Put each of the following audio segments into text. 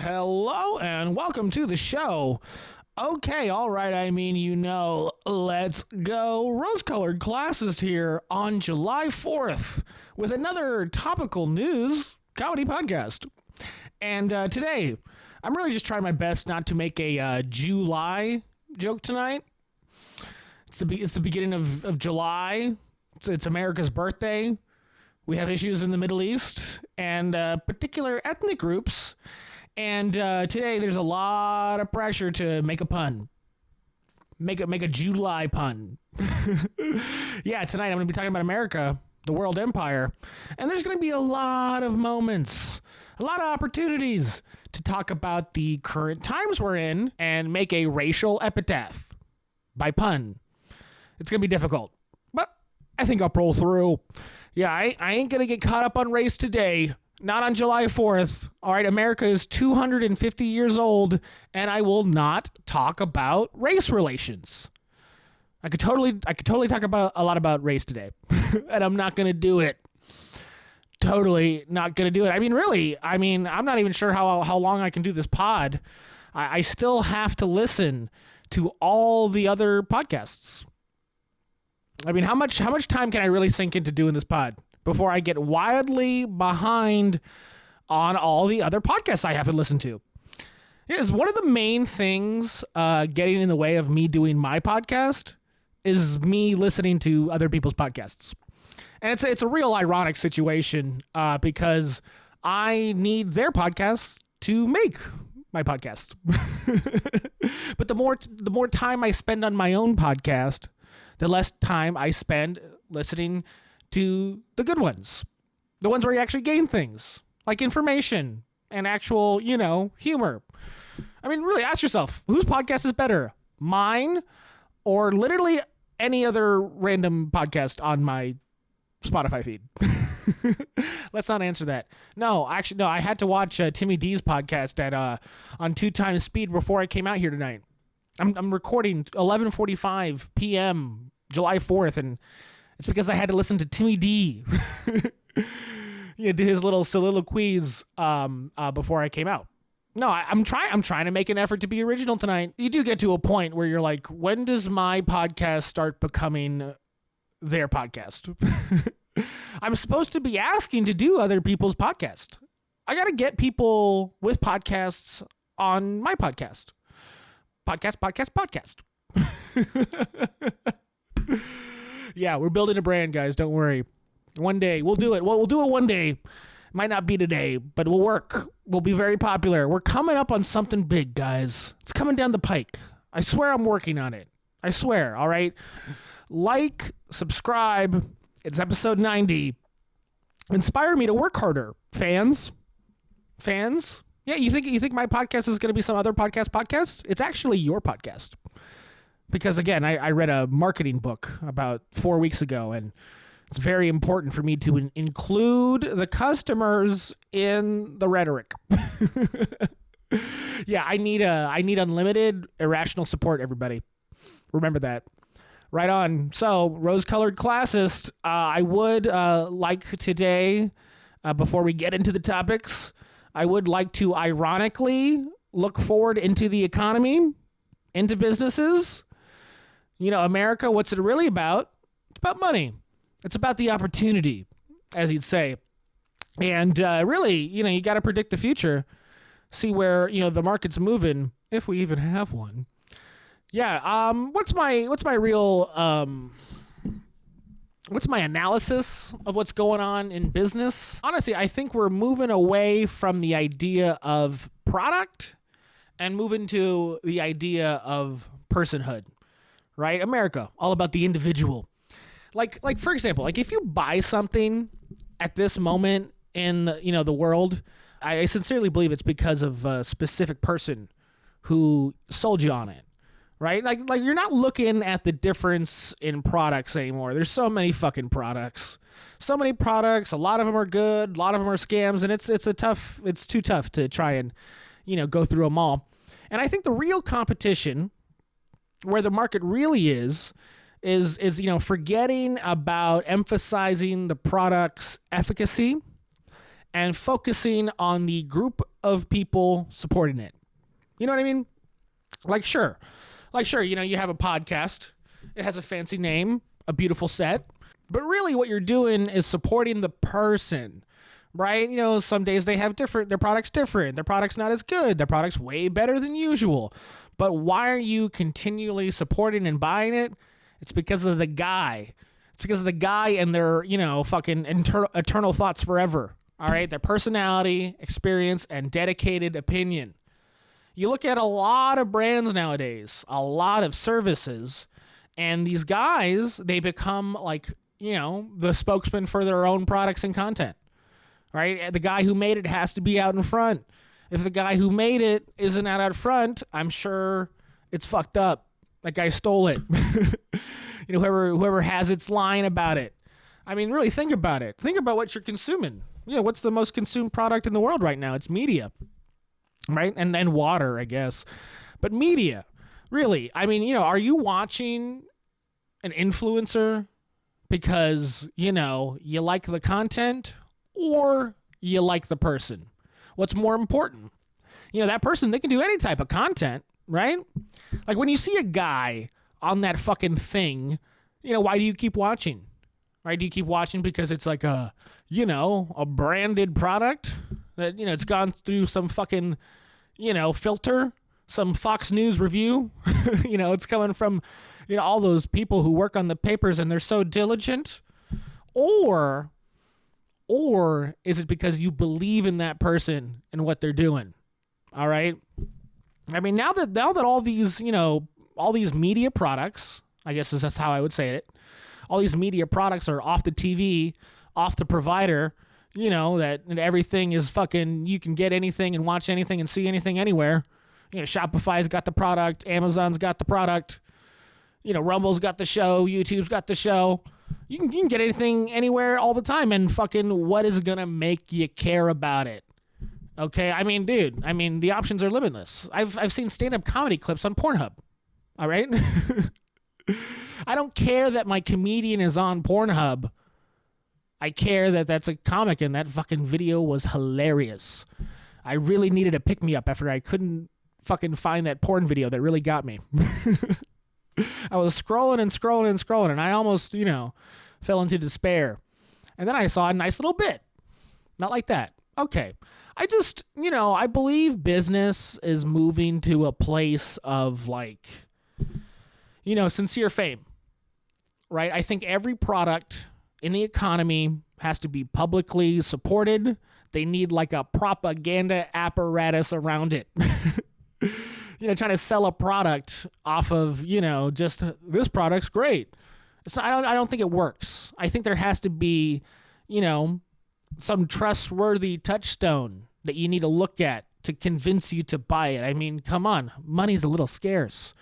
Hello and welcome to the show. Okay, all right, let's go. Rose-colored Classist here on July 4th with another topical news comedy podcast. And today, I'm really just trying my best not to make a July joke tonight. It's the beginning of July. It's America's birthday. We have issues in the Middle East and particular ethnic groups. And today there's a lot of pressure to make a pun. Make a July pun. Yeah, tonight I'm going to be talking about America, the world empire. And there's going to be a lot of moments, a lot of opportunities to talk about the current times we're in and make a racial epitaph by pun. It's going to be difficult, but I think I'll pull through. Yeah, I ain't going to get caught up on race today. Not on July 4th. All right, America is 250 years old, and I will not talk about race relations. I could totally talk about a lot about race today, and I'm not going to do it. Totally not going to do it. I'm not even sure how long I can do this pod. I still have to listen to all the other podcasts. I mean, how much time can I really sink into doing this pod before I get wildly behind on all the other podcasts I have to listen to? Is one of the main things getting in the way of me doing my podcast is me listening to other people's podcasts. And it's a real ironic situation because I need their podcasts to make my podcast. But the more time I spend on my own podcast, the less time I spend listening to the good ones. The ones where you actually gain things, like information and actual, humor. I mean, really ask yourself, whose podcast is better? Mine or literally any other random podcast on my Spotify feed? Let's not answer that. No, actually, no, I had to watch Timmy D's podcast on 2 times speed before I came out here tonight. I'm recording 11:45 p.m. July 4th, and it's because I had to listen to Timmy D do his little soliloquies before I came out. No, I'm trying to make an effort to be original tonight. You do get to a point where you're like, when does my podcast start becoming their podcast? I'm supposed to be asking to do other people's podcast. I got to get people with podcasts on my podcast. Podcast. Yeah, we're building a brand, guys. Don't worry. One day we'll do it. We'll do it one day. Might not be today, but we'll work. We'll be very popular. We're coming up on something big, guys. It's coming down the pike. I swear I'm working on it. I swear, all right? Like, subscribe. It's episode 90. Inspire me to work harder. Fans? Yeah, you think my podcast is going to be some other podcast? It's actually your podcast. Because, again, I read a marketing book about 4 weeks ago, and it's very important for me to include the customers in the rhetoric. Yeah, I need unlimited irrational support, everybody. Remember that. Right on. So, rose-colored classist, I would like today, before we get into the topics, I would like to ironically look forward into the economy, into businesses. America, what's it really about? It's about money. It's about the opportunity, as you'd say. And really, you got to predict the future, see where, the market's moving, if we even have one. Yeah, what's my analysis of what's going on in business? Honestly, I think we're moving away from the idea of product and moving to the idea of personhood, right? America, all about the individual. Like for example, if you buy something at this moment in, the world, I sincerely believe it's because of a specific person who sold you on it. Right? Like you're not looking at the difference in products anymore. There's so many fucking products. So many products. A lot of them are good. A lot of them are scams. And it's too tough to try and, go through them all. And I think the real competition, where the market really is forgetting about emphasizing the product's efficacy and focusing on the group of people supporting it. You know what I mean? Like, sure, you have a podcast. It has a fancy name, a beautiful set. But really what you're doing is supporting the person, right? Some days they have their product's different. Their product's not as good. Their product's way better than usual. But why are you continually supporting and buying it? It's because of the guy. It's because of the guy and their, fucking eternal thoughts forever. All right? Their personality, experience, and dedicated opinion. You look at a lot of brands nowadays, a lot of services, and these guys, they become like, the spokesman for their own products and content. Right? The guy who made it has to be out in front. If the guy who made it isn't out front, I'm sure it's fucked up. That guy stole it. Whoever has its line about it. I mean, really think about it. Think about what you're consuming. What's the most consumed product in the world right now? It's media, right? And then water, I guess. But media, really. I mean, are you watching an influencer because, you like the content or you like the person? What's more important? That person, they can do any type of content, right? Like when you see a guy on that fucking thing, why do you keep watching? Right? Do you keep watching because it's like a branded product that, it's gone through some fucking, filter, some Fox News review? It's coming from, all those people who work on the papers and they're so diligent? Or is it because you believe in that person and what they're doing? All right? I mean, now that all these, all these media products, I guess that's how I would say it, all these media products are off the TV, off the provider, that everything is fucking, you can get anything and watch anything and see anything anywhere. Shopify's got the product, Amazon's got the product, Rumble's got the show, YouTube's got the show. You can get anything anywhere all the time, and fucking what is gonna make you care about it? Okay, I mean, dude, the options are limitless. I've seen stand-up comedy clips on Pornhub. All right? I don't care that my comedian is on Pornhub. I care that that's a comic and that fucking video was hilarious. I really needed a pick-me-up after I couldn't fucking find that porn video that really got me. I was scrolling and I almost, fell into despair. And then I saw a nice little bit. Not like that. Okay. I just, I believe business is moving to a place of like, sincere fame, right? I think every product in the economy has to be publicly supported. They need like a propaganda apparatus around it. Trying to sell a product off of, just this product's great. I don't think it works. I think there has to be, some trustworthy touchstone that you need to look at to convince you to buy it. I mean, come on, money's a little scarce.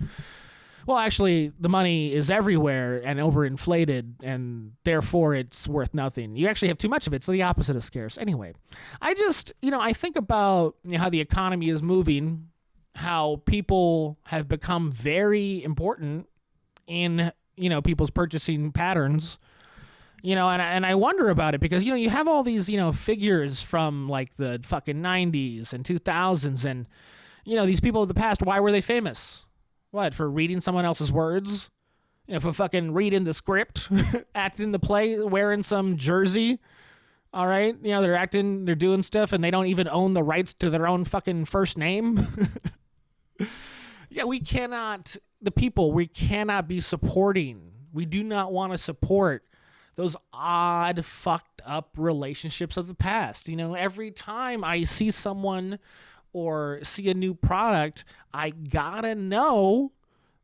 Well, actually, the money is everywhere and overinflated, and therefore it's worth nothing. You actually have too much of it, so the opposite is scarce. Anyway, I just, I think about how the economy is moving, how people have become very important in, people's purchasing patterns, and I wonder about it because, you have all these, figures from like the fucking 90s and 2000s, and, these people of the past, why were they famous? What, for reading someone else's words? For fucking reading the script, acting the play, wearing some jersey, all right? They're doing stuff, and they don't even own the rights to their own fucking first name. Yeah, we cannot be supporting. We do not want to support those odd, fucked up relationships of the past. Every time I see someone or see a new product, I gotta know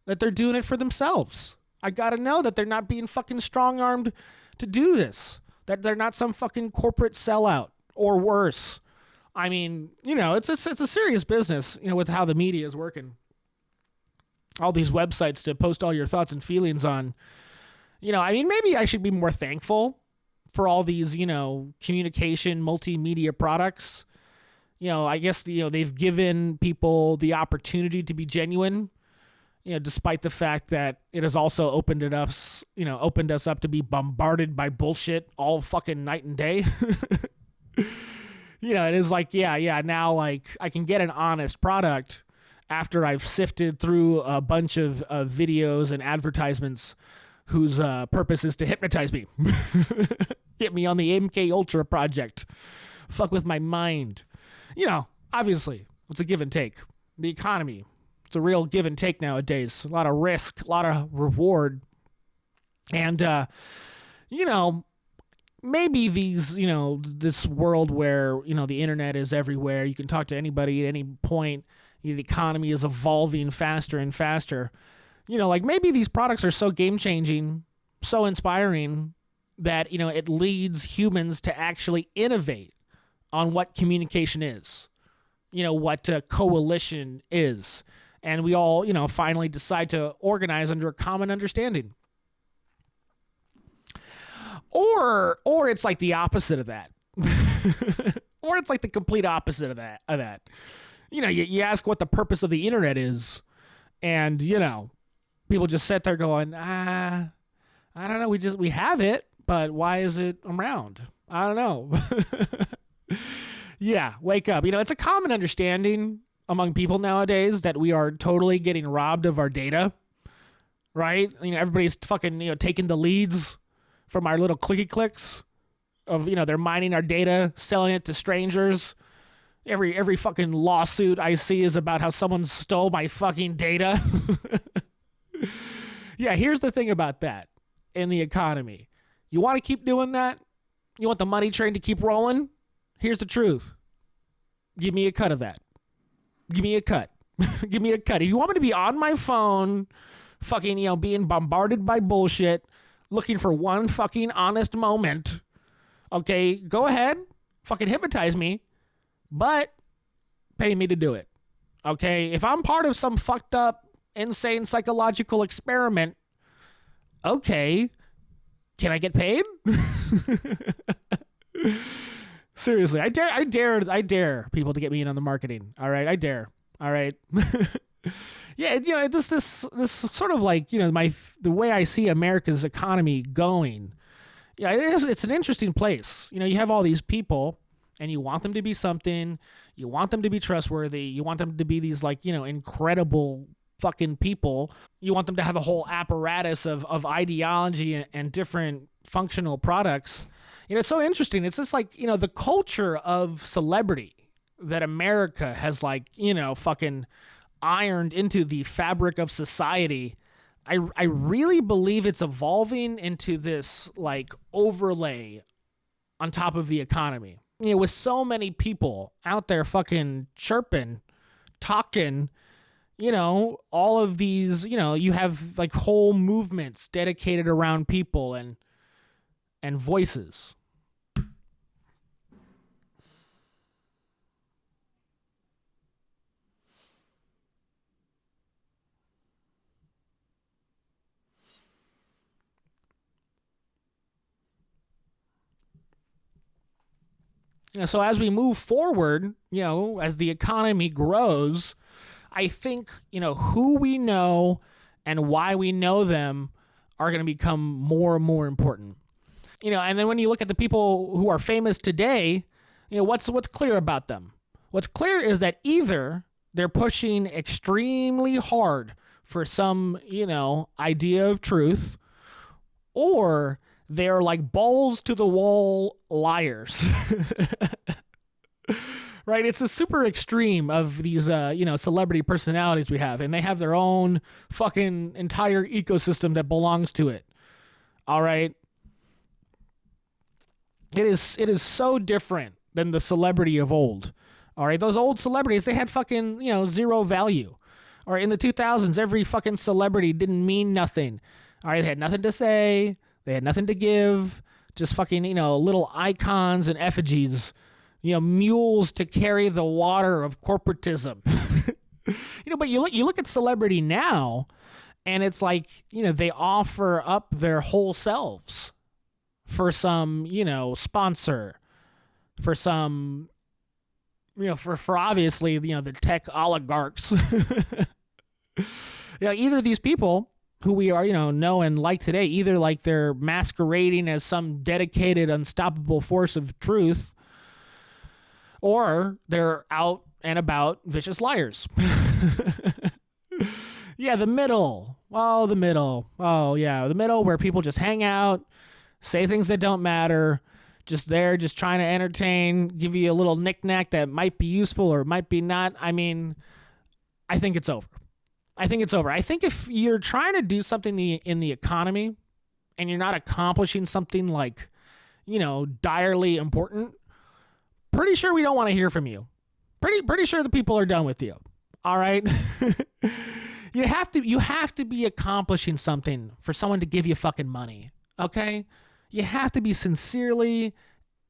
that they're doing it for themselves. I gotta know that they're not being fucking strong-armed to do this. That they're not some fucking corporate sellout or worse. I mean, it's a serious business, with how the media is working. All these websites to post all your thoughts and feelings on. Maybe I should be more thankful for all these, communication, multimedia products. I guess, they've given people the opportunity to be genuine, despite the fact that it has also opened us up to be bombarded by bullshit all fucking night and day. It is like, now like I can get an honest product after I've sifted through a bunch of videos and advertisements whose purpose is to hypnotize me. Get me on the MK Ultra project. Fuck with my mind. Obviously, it's a give and take. The economy, it's a real give and take nowadays. A lot of risk, a lot of reward. And, maybe these, this world where, the internet is everywhere. You can talk to anybody at any point. The economy is evolving faster and faster. Like maybe these products are so game-changing, so inspiring that, it leads humans to actually innovate on what communication is, what coalition is. And we all, finally decide to organize under a common understanding. Or it's like the opposite of that. Or it's like the complete opposite of that. You ask what the purpose of the internet is, and, people just sit there going, I don't know, we have it, but why is it around? I don't know. Yeah, wake up. It's a common understanding among people nowadays that we are totally getting robbed of our data, right? Everybody's fucking, taking the leads from our little clicky clicks of, they're mining our data, selling it to strangers. Every fucking lawsuit I see is about how someone stole my fucking data. Yeah, here's the thing about that in the economy. You want to keep doing that? You want the money train to keep rolling? Here's the truth. Give me a cut of that. Give me a cut. Give me a cut. If you want me to be on my phone, fucking, being bombarded by bullshit, looking for one fucking honest moment, okay, go ahead. Fucking hypnotize me. But pay me to do it. Okay? If I'm part of some fucked up, insane psychological experiment, okay, can I get paid? Seriously, I dare people to get me in on the marketing. All right, I dare. All right. Yeah, this sort of like, the way I see America's economy going. Yeah, it's an interesting place. You have all these people, and you want them to be something. You want them to be trustworthy. You want them to be these, like, incredible fucking people. You want them to have a whole apparatus of ideology and different functional products. It's so interesting. It's just like, the culture of celebrity that America has, like, fucking ironed into the fabric of society. I really believe it's evolving into this, like, overlay on top of the economy. With so many people out there fucking chirping, talking, all of these, you have like whole movements dedicated around people and voices. So as we move forward, as the economy grows, I think, who we know and why we know them are going to become more and more important. And then when you look at the people who are famous today, what's clear about them? What's clear is that either they're pushing extremely hard for some, idea of truth, or they're like balls to the wall liars. Right? It's a super extreme of these, celebrity personalities we have, and they have their own fucking entire ecosystem that belongs to it. All right? It is so different than the celebrity of old. All right? Those old celebrities, they had fucking, zero value. All right? In the 2000s, every fucking celebrity didn't mean nothing. All right? They had nothing to say. They had nothing to give. Just fucking, little icons and effigies. Mules to carry the water of corporatism. But you look at celebrity now, and it's like, they offer up their whole selves for some, sponsor, for some, for obviously, the tech oligarchs. Either these people who we are, know and like today, either like they're masquerading as some dedicated, unstoppable force of truth, or they're out and about vicious liars. Yeah, the middle. Oh, the middle. Oh, yeah, the middle where people just hang out, say things that don't matter, just there, just trying to entertain, give you a little knick-knack that might be useful or might be not. I mean, I think it's over. I think if you're trying to do something in the economy and you're not accomplishing something like, direly important, pretty sure we don't want to hear from you. Pretty sure the people are done with you. All right? You have to be accomplishing something for someone to give you fucking money. Okay? You have to be sincerely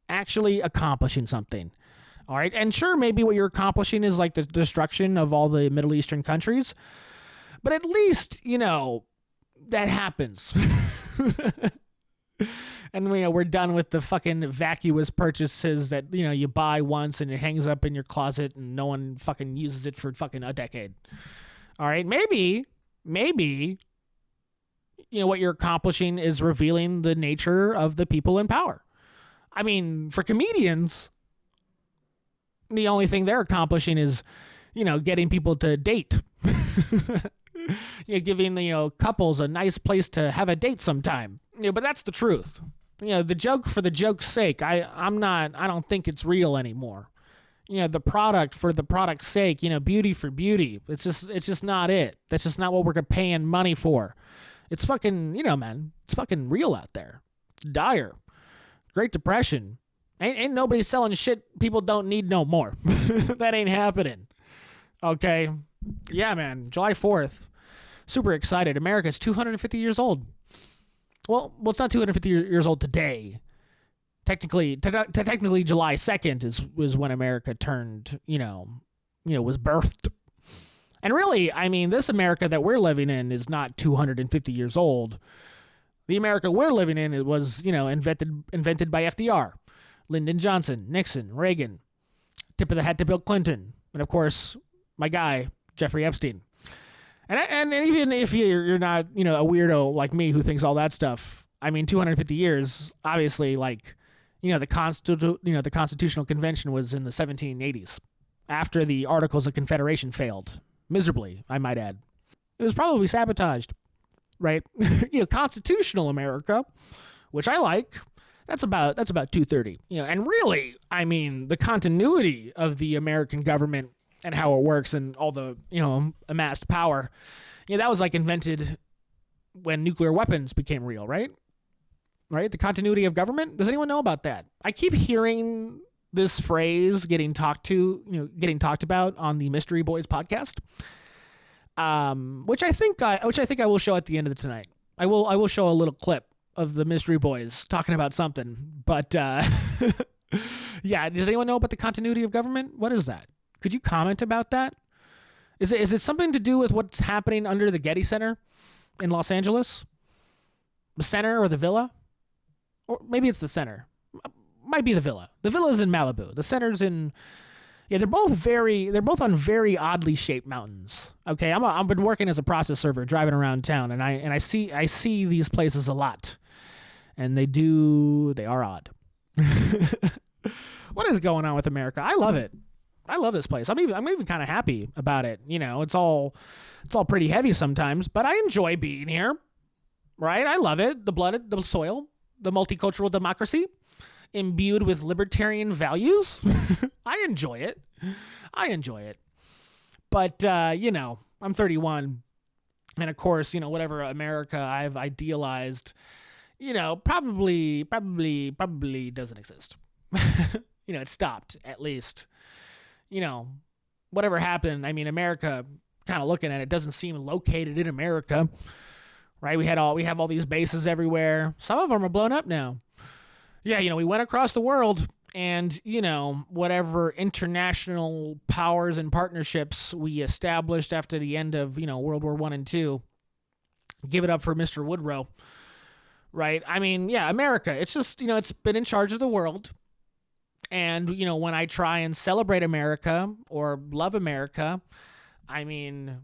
actually accomplishing something. All right? And sure, maybe what you're accomplishing is like the destruction of all the Middle Eastern countries. But at least, that happens. And we're done with the fucking vacuous purchases that, you buy once and it hangs up in your closet and no one fucking uses it for fucking a decade. All right, maybe, what you're accomplishing is revealing the nature of the people in power. I mean, for comedians, the only thing they're accomplishing is, getting people to date. Giving, couples a nice place to have a date sometime. But that's the truth. The joke for the joke's sake, I don't think it's real anymore. The product for the product's sake, beauty for beauty. It's just not it. That's just not what we're paying money for. It's fucking, man, it's fucking real out there. It's dire. Great Depression. Ain't nobody selling shit people don't need no more. That ain't happening. Okay. Yeah, man. July 4th. Super excited. America's 250 years old. Well, it's not 250 years old today. Technically, July 2nd was when America turned, was birthed. And really, I mean, this America that we're living in is not 250 years old. The America we're living in, it was, invented by FDR, Lyndon Johnson, Nixon, Reagan, tip of the hat to Bill Clinton, and of course, my guy, Jeffrey Epstein. And even if you're not, a weirdo like me who thinks all that stuff, I mean, 250 years, obviously, like, the Constitutional Convention was in the 1780s, after the Articles of Confederation failed miserably, I might add. It was probably sabotaged, right? Constitutional America, which I like, that's about 230. And really, I mean, the continuity of the American government and how it works and all the, amassed power, that was like invented when nuclear weapons became real, right? Right? The continuity of government. Does anyone know about that? I keep hearing this phrase getting talked about on the Mystery Boys podcast, which I think I will show at the end of tonight. I will show a little clip of the Mystery Boys talking about something. But yeah, does anyone know about the continuity of government? What is that? Could you comment about that? Is it something to do with what's happening under the Getty Center in Los Angeles? The center or the villa? Or maybe it's the center. Might be the villa. The villa's in Malibu. The center's in... Yeah, they're both on very oddly shaped mountains. Okay, I've been working as a process server, driving around town, and I see these places a lot. And they are odd. What is going on with America? I love it. I love this place. I'm even kind of happy about it. It's all pretty heavy sometimes, but I enjoy being here. Right? I love it. The blood, the soil, the multicultural democracy, imbued with libertarian values. I enjoy it. But I'm 31, and of course, whatever America I've idealized, probably doesn't exist. It stopped at least. Whatever happened, I mean, America, kind of looking at it, doesn't seem located in America, right? We have all these bases everywhere. Some of them are blown up now. Yeah, we went across the world, and, whatever international powers and partnerships we established after the end of, World War I and II, give it up for Mr. Woodrow, right? I mean, yeah, America, it's just, it's been in charge of the world. And, when I try and celebrate America or love America, I mean,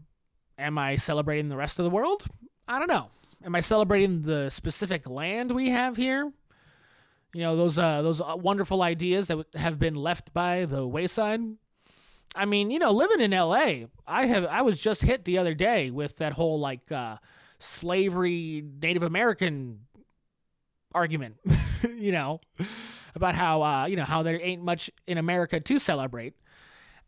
am I celebrating the rest of the world? I don't know. Am I celebrating the specific land we have here? those wonderful ideas that have been left by the wayside. I mean, living in LA, I was just hit the other day with that whole like slavery Native American argument, about how there ain't much in America to celebrate.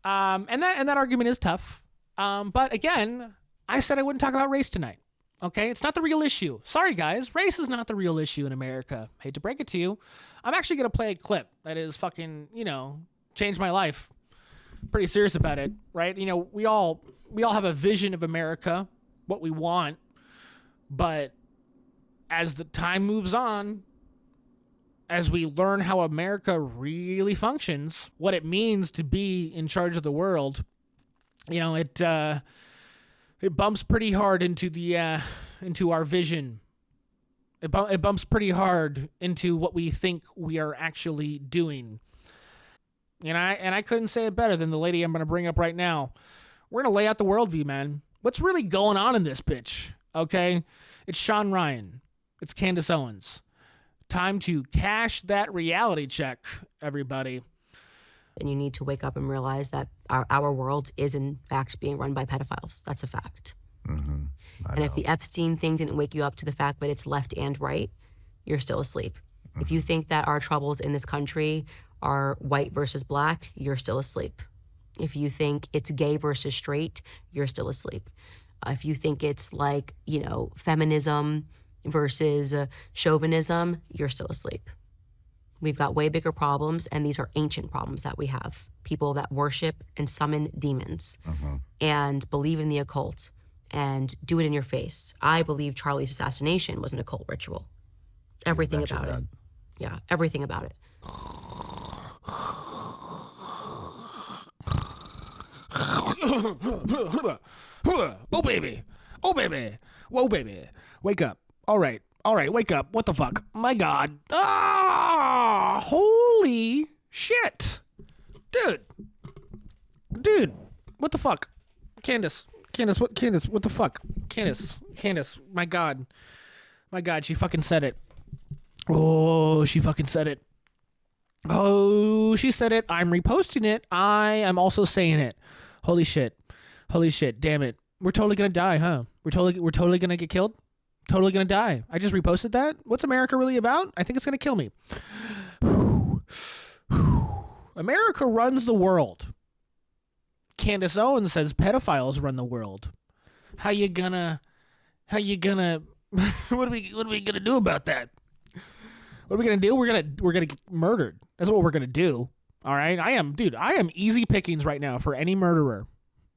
And that argument is tough. But again, I said I wouldn't talk about race tonight. Okay, it's not the real issue. Sorry, guys. Race is not the real issue in America. Hate to break it to you. I'm actually going to play a clip that is fucking, changed my life. Pretty serious about it, right? We all have a vision of America, what we want. But as the time moves on, as we learn how America really functions, what it means to be in charge of the world, it bumps pretty hard into our vision. It bumps pretty hard into what we think we are actually doing. And I couldn't say it better than the lady I'm going to bring up right now. We're going to lay out the worldview, man. What's really going on in this bitch? Okay, it's Sean Ryan. It's Candace Owens. Time to cash that reality check, everybody. And you need to wake up and realize that our world is, in fact, being run by pedophiles. That's a fact. Mm-hmm. And if the Epstein thing didn't wake you up to the fact that it's left and right, you're still asleep. Mm-hmm. If you think that our troubles in this country are white versus black, you're still asleep. If you think it's gay versus straight, you're still asleep. If you think it's like, feminism versus chauvinism, you're still asleep. We've got way bigger problems, and these are ancient problems that we have. People that worship and summon demons and believe in the occult and do it in your face. I believe Charlie's assassination was an occult ritual. Everything about it. Yeah, everything about it. Oh, baby. Oh, baby. Whoa, baby. Wake up. All right, wake up. What the fuck? My God. Ah, holy shit. Dude, what the fuck? Candace, what the fuck? Candace, my God, she fucking said it. Oh, she fucking said it. Oh, she said it. I'm reposting it. I am also saying it. Holy shit. Damn it. We're totally gonna die, huh? We're totally gonna get killed? Totally gonna die. I just reposted that. What's America really about? I think it's gonna kill me. America runs the world. Candace Owens says pedophiles run the world. How you gonna what are we gonna do about that? What are we gonna do? We're gonna get murdered. That's what we're gonna do. All right. I am easy pickings right now for any murderer.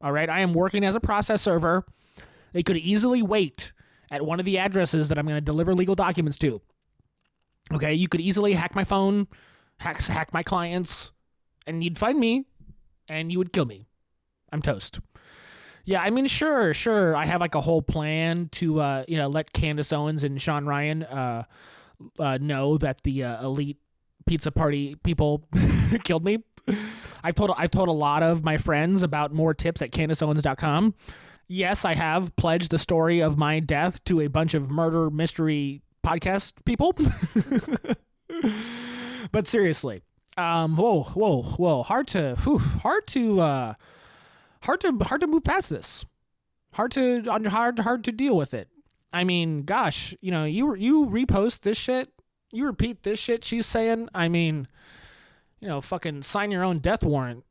All right. I am working as a process server. They could easily wait at one of the addresses that I'm going to deliver legal documents to. Okay, you could easily hack my phone, hack my clients, and you'd find me, and you would kill me. I'm toast. Yeah, I mean, sure. I have like a whole plan to, let Candace Owens and Sean Ryan know that the elite pizza party people killed me. I've told a lot of my friends about more tips at CandaceOwens.com. Yes, I have pledged the story of my death to a bunch of murder mystery podcast people. But seriously, whoa, hard to move past this. Hard to deal with it. I mean, gosh, you repost this shit, you repeat this shit she's saying. I mean, fucking sign your own death warrant.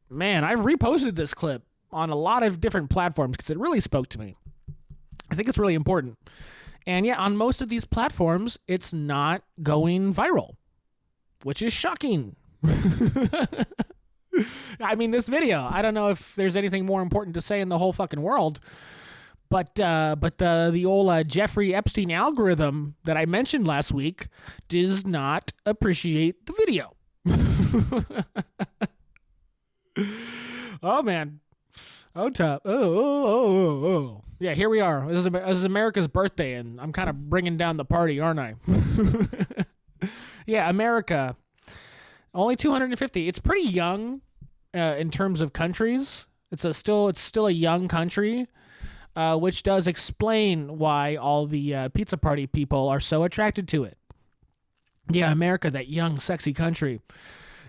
Man, I've reposted this clip on a lot of different platforms because it really spoke to me. I think it's really important. And yeah, on most of these platforms, it's not going viral, which is shocking. I mean, this video, I don't know if there's anything more important to say in the whole fucking world, but the old Jeffrey Epstein algorithm that I mentioned last week does not appreciate the video. Oh, man. Oh, tough. Oh. Yeah, here we are. This is America's birthday, and I'm kind of bringing down the party, aren't I? Yeah, America. Only 250. It's pretty young in terms of countries. It's still a young country, which does explain why all the pizza party people are so attracted to it. Yeah, America, that young, sexy country.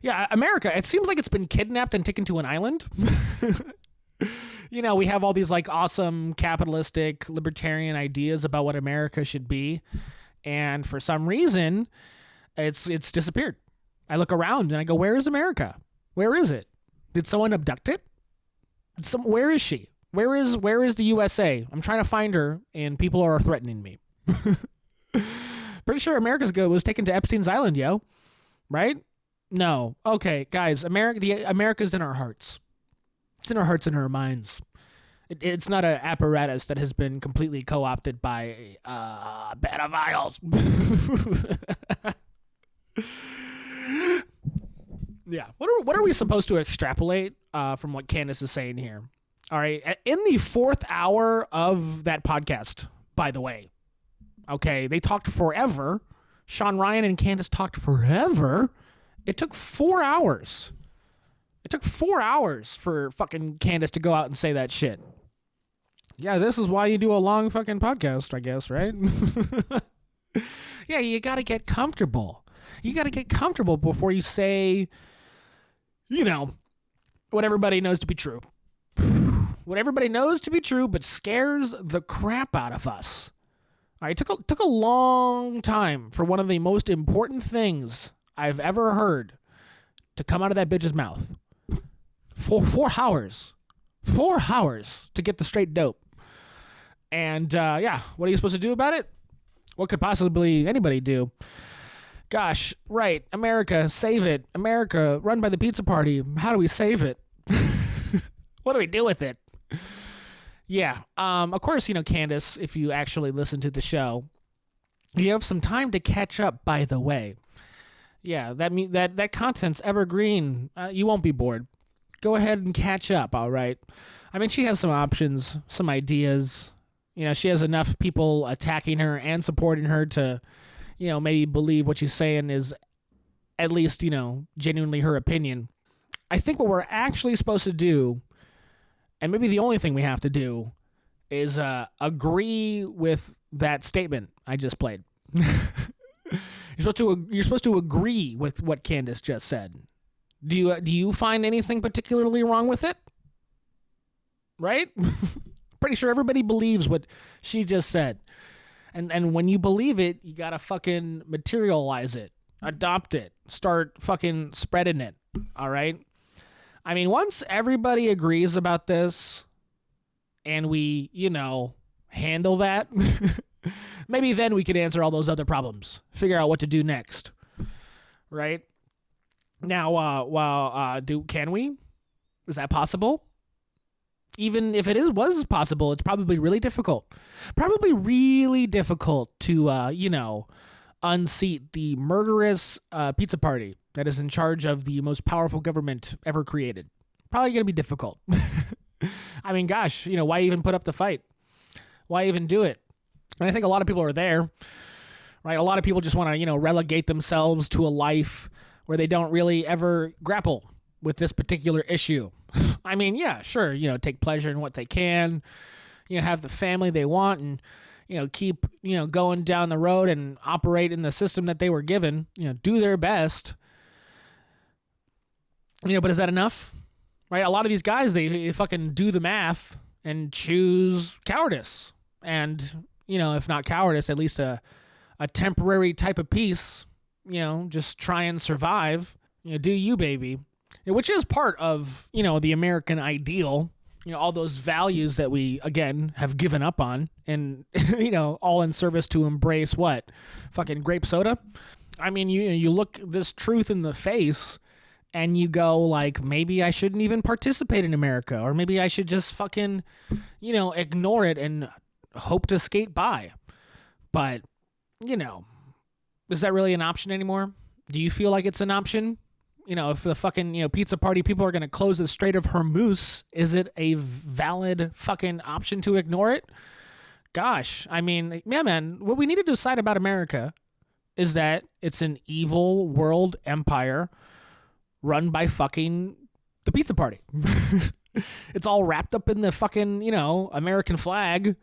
Yeah, America, it seems like it's been kidnapped and taken to an island. We have all these like awesome capitalistic libertarian ideas about what America should be. And for some reason, it's disappeared. I look around and I go, where is America? Where is it? Did someone abduct it? Where is she? Where is the USA? I'm trying to find her, and people are threatening me. Pretty sure was taken to Epstein's Island, yo. Right? No. Okay, guys, America's in our hearts. It's in our hearts and our minds. It's not an apparatus that has been completely co-opted by pedophiles. Yeah. What are we supposed to extrapolate from what Candace is saying here? All right. In the 4th hour of that podcast, by the way, okay, they talked forever. Sean Ryan and Candace talked forever. It took 4 hours. It took 4 hours for fucking Candace to go out and say that shit. Yeah, this is why you do a long fucking podcast, I guess, right? Yeah, you got to get comfortable. You got to get comfortable before you say, what everybody knows to be true. What everybody knows to be true, but scares the crap out of us. All right, it took a long time for one of the most important things I've ever heard to come out of that bitch's mouth. 4 hours. 4 hours to get the straight dope. And, what are you supposed to do about it? What could possibly anybody do? Gosh, right, America, save it. America, run by the pizza party. How do we save it? What do we do with it? Yeah, of course, Candace, if you actually listen to the show, you have some time to catch up, by the way. Yeah, that content's evergreen. You won't be bored. Go ahead and catch up, all right? I mean, she has some options, some ideas. She has enough people attacking her and supporting her to, maybe believe what she's saying is at least, genuinely her opinion. I think what we're actually supposed to do, and maybe the only thing we have to do, is agree with that statement I just played. You're supposed to agree with what Candace just said. Do you find anything particularly wrong with it? Right? Pretty sure everybody believes what she just said. And when you believe it, you gotta fucking materialize it, adopt it, start fucking spreading it. All right? I mean, once everybody agrees about this and we, handle that, maybe then we can answer all those other problems, figure out what to do next. Right? Now, can we? Is that possible? Even if it was possible, it's probably really difficult. Probably really difficult to, unseat the murderous pizza party that is in charge of the most powerful government ever created. Probably going to be difficult. I mean, gosh, why even put up the fight? Why even do it? And I think a lot of people are there, right? A lot of people just want to, relegate themselves to a life where they don't really ever grapple with this particular issue. I mean, yeah, sure, take pleasure in what they can, have the family they want and, keep, going down the road and operate in the system that they were given, do their best. But is that enough? Right? A lot of these guys, they fucking do the math and choose cowardice. And, if not cowardice, at least a temporary type of peace, just try and survive. Do you, baby. Which is part of, the American ideal, all those values that we, again, have given up on and, all in service to embrace what? Fucking grape soda? I mean, you look this truth in the face and you go like, maybe I shouldn't even participate in America, or maybe I should just fucking, ignore it and hope to skate by. But, is that really an option anymore? Do you feel like it's an option? If the fucking, pizza party people are going to close the Strait of Hormuz, is it a valid fucking option to ignore it? Gosh, I mean, yeah, man, what we need to decide about America is that it's an evil world empire run by fucking the pizza party. It's all wrapped up in the fucking, American flag,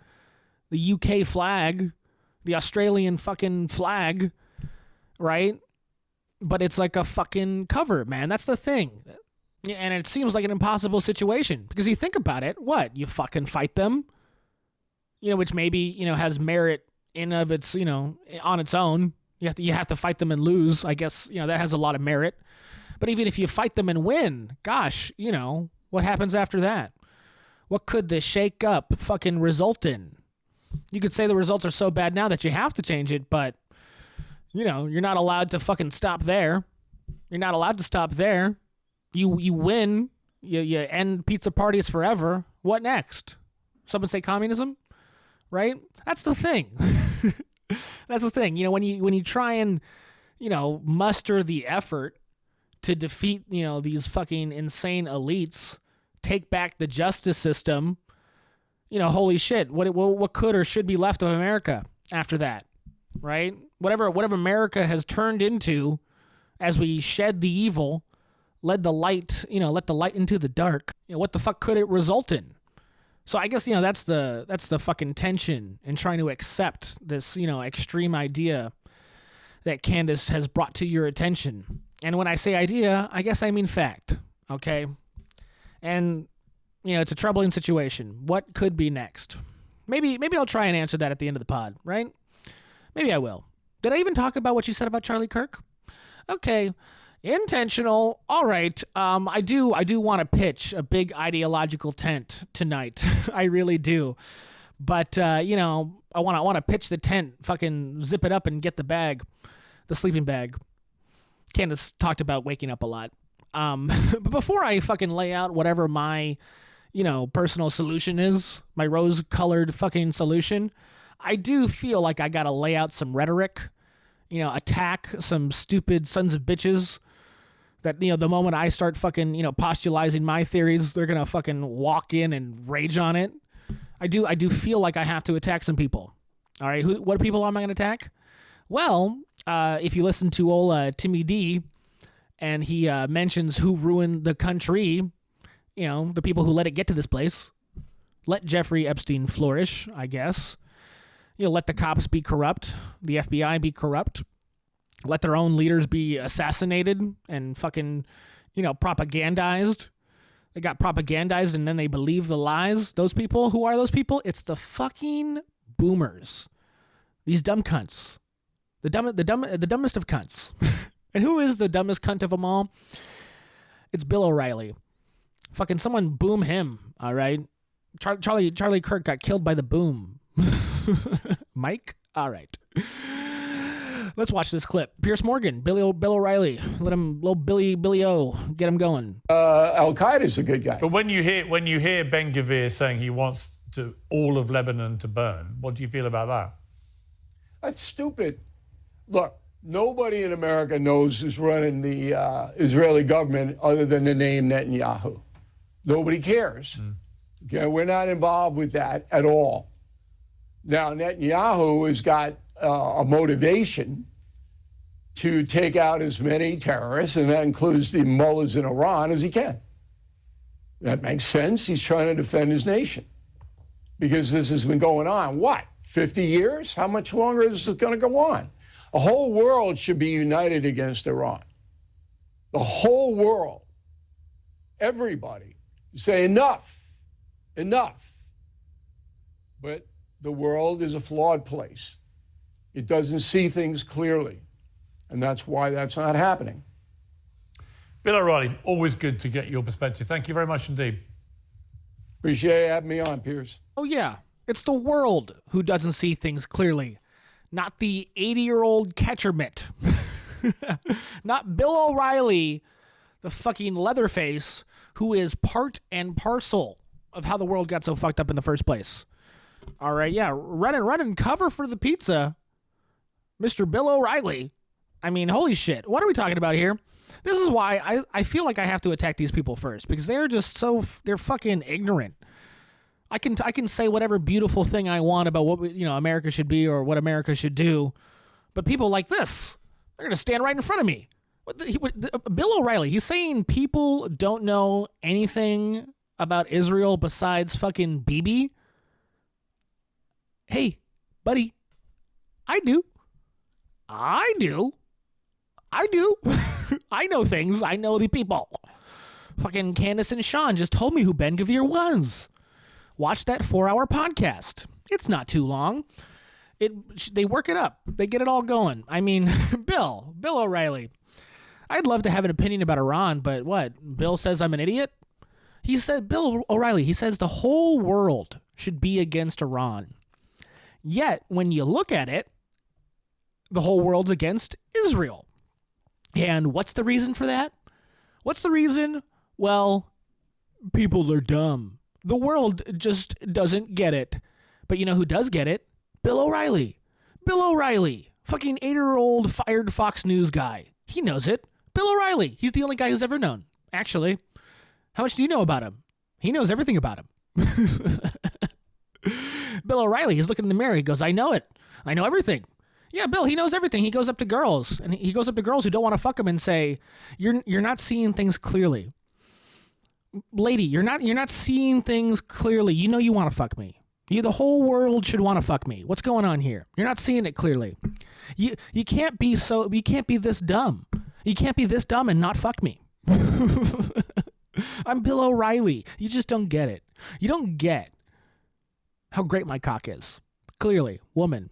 the UK flag, the Australian fucking flag, right? but it's like a fucking cover, man. That's the thing. And it seems like an impossible situation because you think about it, what? You fucking fight them, which maybe, has merit in of its, on its own. You have to fight them and lose. I guess, that has a lot of merit. But even if you fight them and win, gosh, what happens after that? What could the shake up fucking result in? You could say the results are so bad now that you have to change it, but, you're not allowed to fucking stop there. You're not allowed to stop there. You win. You end pizza parties forever. What next? Someone say communism? Right? That's the thing. That's the thing. When you try and, muster the effort to defeat, these fucking insane elites, take back the justice system, holy shit, what could or should be left of America after that, right? Whatever America has turned into as we shed the evil, let the light into the dark, what the fuck could it result in? So I guess, that's the fucking tension in trying to accept this, extreme idea that Candace has brought to your attention. And when I say idea, I guess I mean fact, okay? And, it's a troubling situation. What could be next? Maybe I'll try and answer that at the end of the pod, right? Maybe I will. Did I even talk about what you said about Charlie Kirk? Okay. Intentional. All right. I do want to pitch a big ideological tent tonight. I really do. But, I want to pitch the tent, fucking zip it up and get the bag, the sleeping bag. Candace talked about waking up a lot. But before I fucking lay out whatever my, personal solution is, my rose-colored fucking solution, I do feel like I got to lay out some rhetoric, attack some stupid sons of bitches that, the moment I start fucking, postulizing my theories, they're going to fucking walk in and rage on it. I do feel like I have to attack some people. All right. What people am I going to attack? Well, if you listen to old Timmy D and he mentions who ruined the country, the people who let it get to this place, let Jeffrey Epstein flourish, I guess. Let the cops be corrupt, the FBI be corrupt, let their own leaders be assassinated and fucking, propagandized. They got propagandized and then they believe the lies. Those people, who are those people? It's the fucking boomers. These dumb cunts. The dumbest of cunts. And who is the dumbest cunt of them all? It's Bill Oreily. Fucking someone boom him, all right? Charlie Kirk got killed by the boom. Mike? All right. Let's watch this clip. Pierce Morgan, Bill Oreily. Let him, little Billy O, get him going. Al-Qaeda's a good guy. But when you hear Ben-Gvir saying he wants all of Lebanon to burn, what do you feel about that? That's stupid. Look, nobody in America knows who's running the Israeli government other than the name Netanyahu. Nobody cares. Okay, we're not involved with that at all. Now, Netanyahu has got a motivation to take out as many terrorists, and that includes the mullahs in Iran, as he can. That makes sense. He's trying to defend his nation because this has been going on, what, 50 years? How much longer is this going to go on? The whole world should be united against Iran. The whole world. Everybody. Say enough. Enough. But the world is a flawed place. It doesn't see things clearly. And that's why that's not happening. Bill Oreily, always good to get your perspective. Thank you very much indeed. Appreciate having me on, Piers. Oh, yeah. It's the world who doesn't see things clearly. Not the 80-year-old catcher mitt. Not Bill Oreily, the fucking Leatherface, who is part and parcel of how the world got so fucked up in the first place. All right, yeah, running cover for the pizza, Mr. Bill Oreily. I mean, holy shit. What are we talking about here? This is why I feel like I have to attack these people first, because they're just they're fucking ignorant. I can say whatever beautiful thing I want about what America should be or what America should do, but people like this, they're gonna stand right in front of me. Bill Oreily, he's saying people don't know anything about Israel besides fucking Bibi. Hey, buddy, I do. I do. I know things. I know the people. Fucking Candace and Sean just told me who Ben Gvir was. Watch that 4-hour podcast. It's not too long. They work it up. They get it all going. I mean, Bill Oreily. I'd love to have an opinion about Iran, but what? Bill says I'm an idiot? Bill Oreily, he says the whole world should be against Iran. Yet, when you look at it, the whole world's against Israel. And what's the reason for that? What's the reason? Well, people are dumb. The world just doesn't get it. But you know who does get it? Bill Oreily. Bill Oreily. Fucking 8-year-old fired Fox News guy. He knows it. Bill Oreily. He's the only guy who's ever known. Actually. How much do you know about him? He knows everything about him. Bill Oreily, he's looking in the mirror. He goes, I know it. I know everything. Yeah, Bill, he knows everything. He goes up to girls, and he goes up to girls who don't want to fuck him and say, you're not seeing things clearly. Lady, you're not seeing things clearly. You know you want to fuck me. The whole world should want to fuck me. What's going on here? You're not seeing it clearly. You can't be this dumb. You can't be this dumb and not fuck me. I'm Bill Oreily. You just don't get it. You don't get how great my cock is. Clearly, woman.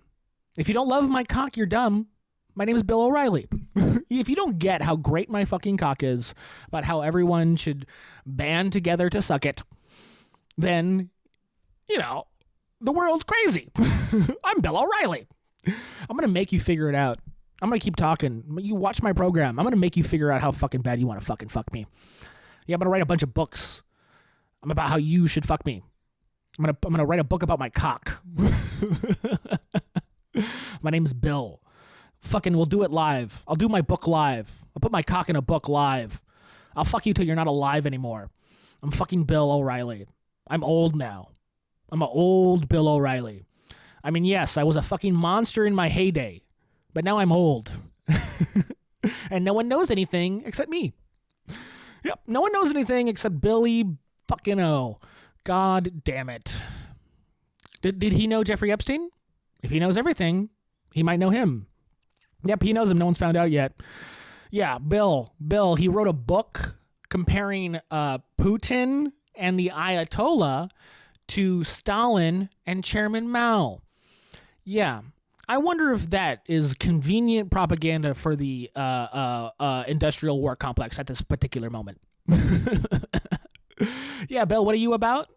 If you don't love my cock, you're dumb. My name is Bill Oreily. If you don't get how great my fucking cock is, about how everyone should band together to suck it, then, the world's crazy. I'm Bill Oreily. I'm going to make you figure it out. I'm going to keep talking. You watch my program. I'm going to make you figure out how fucking bad you want to fucking fuck me. Yeah, I'm going to write a bunch of books. About how you should fuck me. I'm going to write a book about my cock. My name's Bill. Fucking, we'll do it live. I'll do my book live. I'll put my cock in a book live. I'll fuck you till you're not alive anymore. I'm fucking Bill Oreily. I'm old now. I'm an old Bill Oreily. I mean, yes, I was a fucking monster in my heyday, but now I'm old. And no one knows anything except me. Yep, no one knows anything except Billy fucking O. God damn it. Did he know Jeffrey Epstein? If he knows everything, he might know him. Yep, he knows him. No one's found out yet. Yeah, Bill, he wrote a book comparing Putin and the Ayatollah to Stalin and Chairman Mao. Yeah, I wonder if that is convenient propaganda for the industrial war complex at this particular moment. Yeah, Bill, what are you about?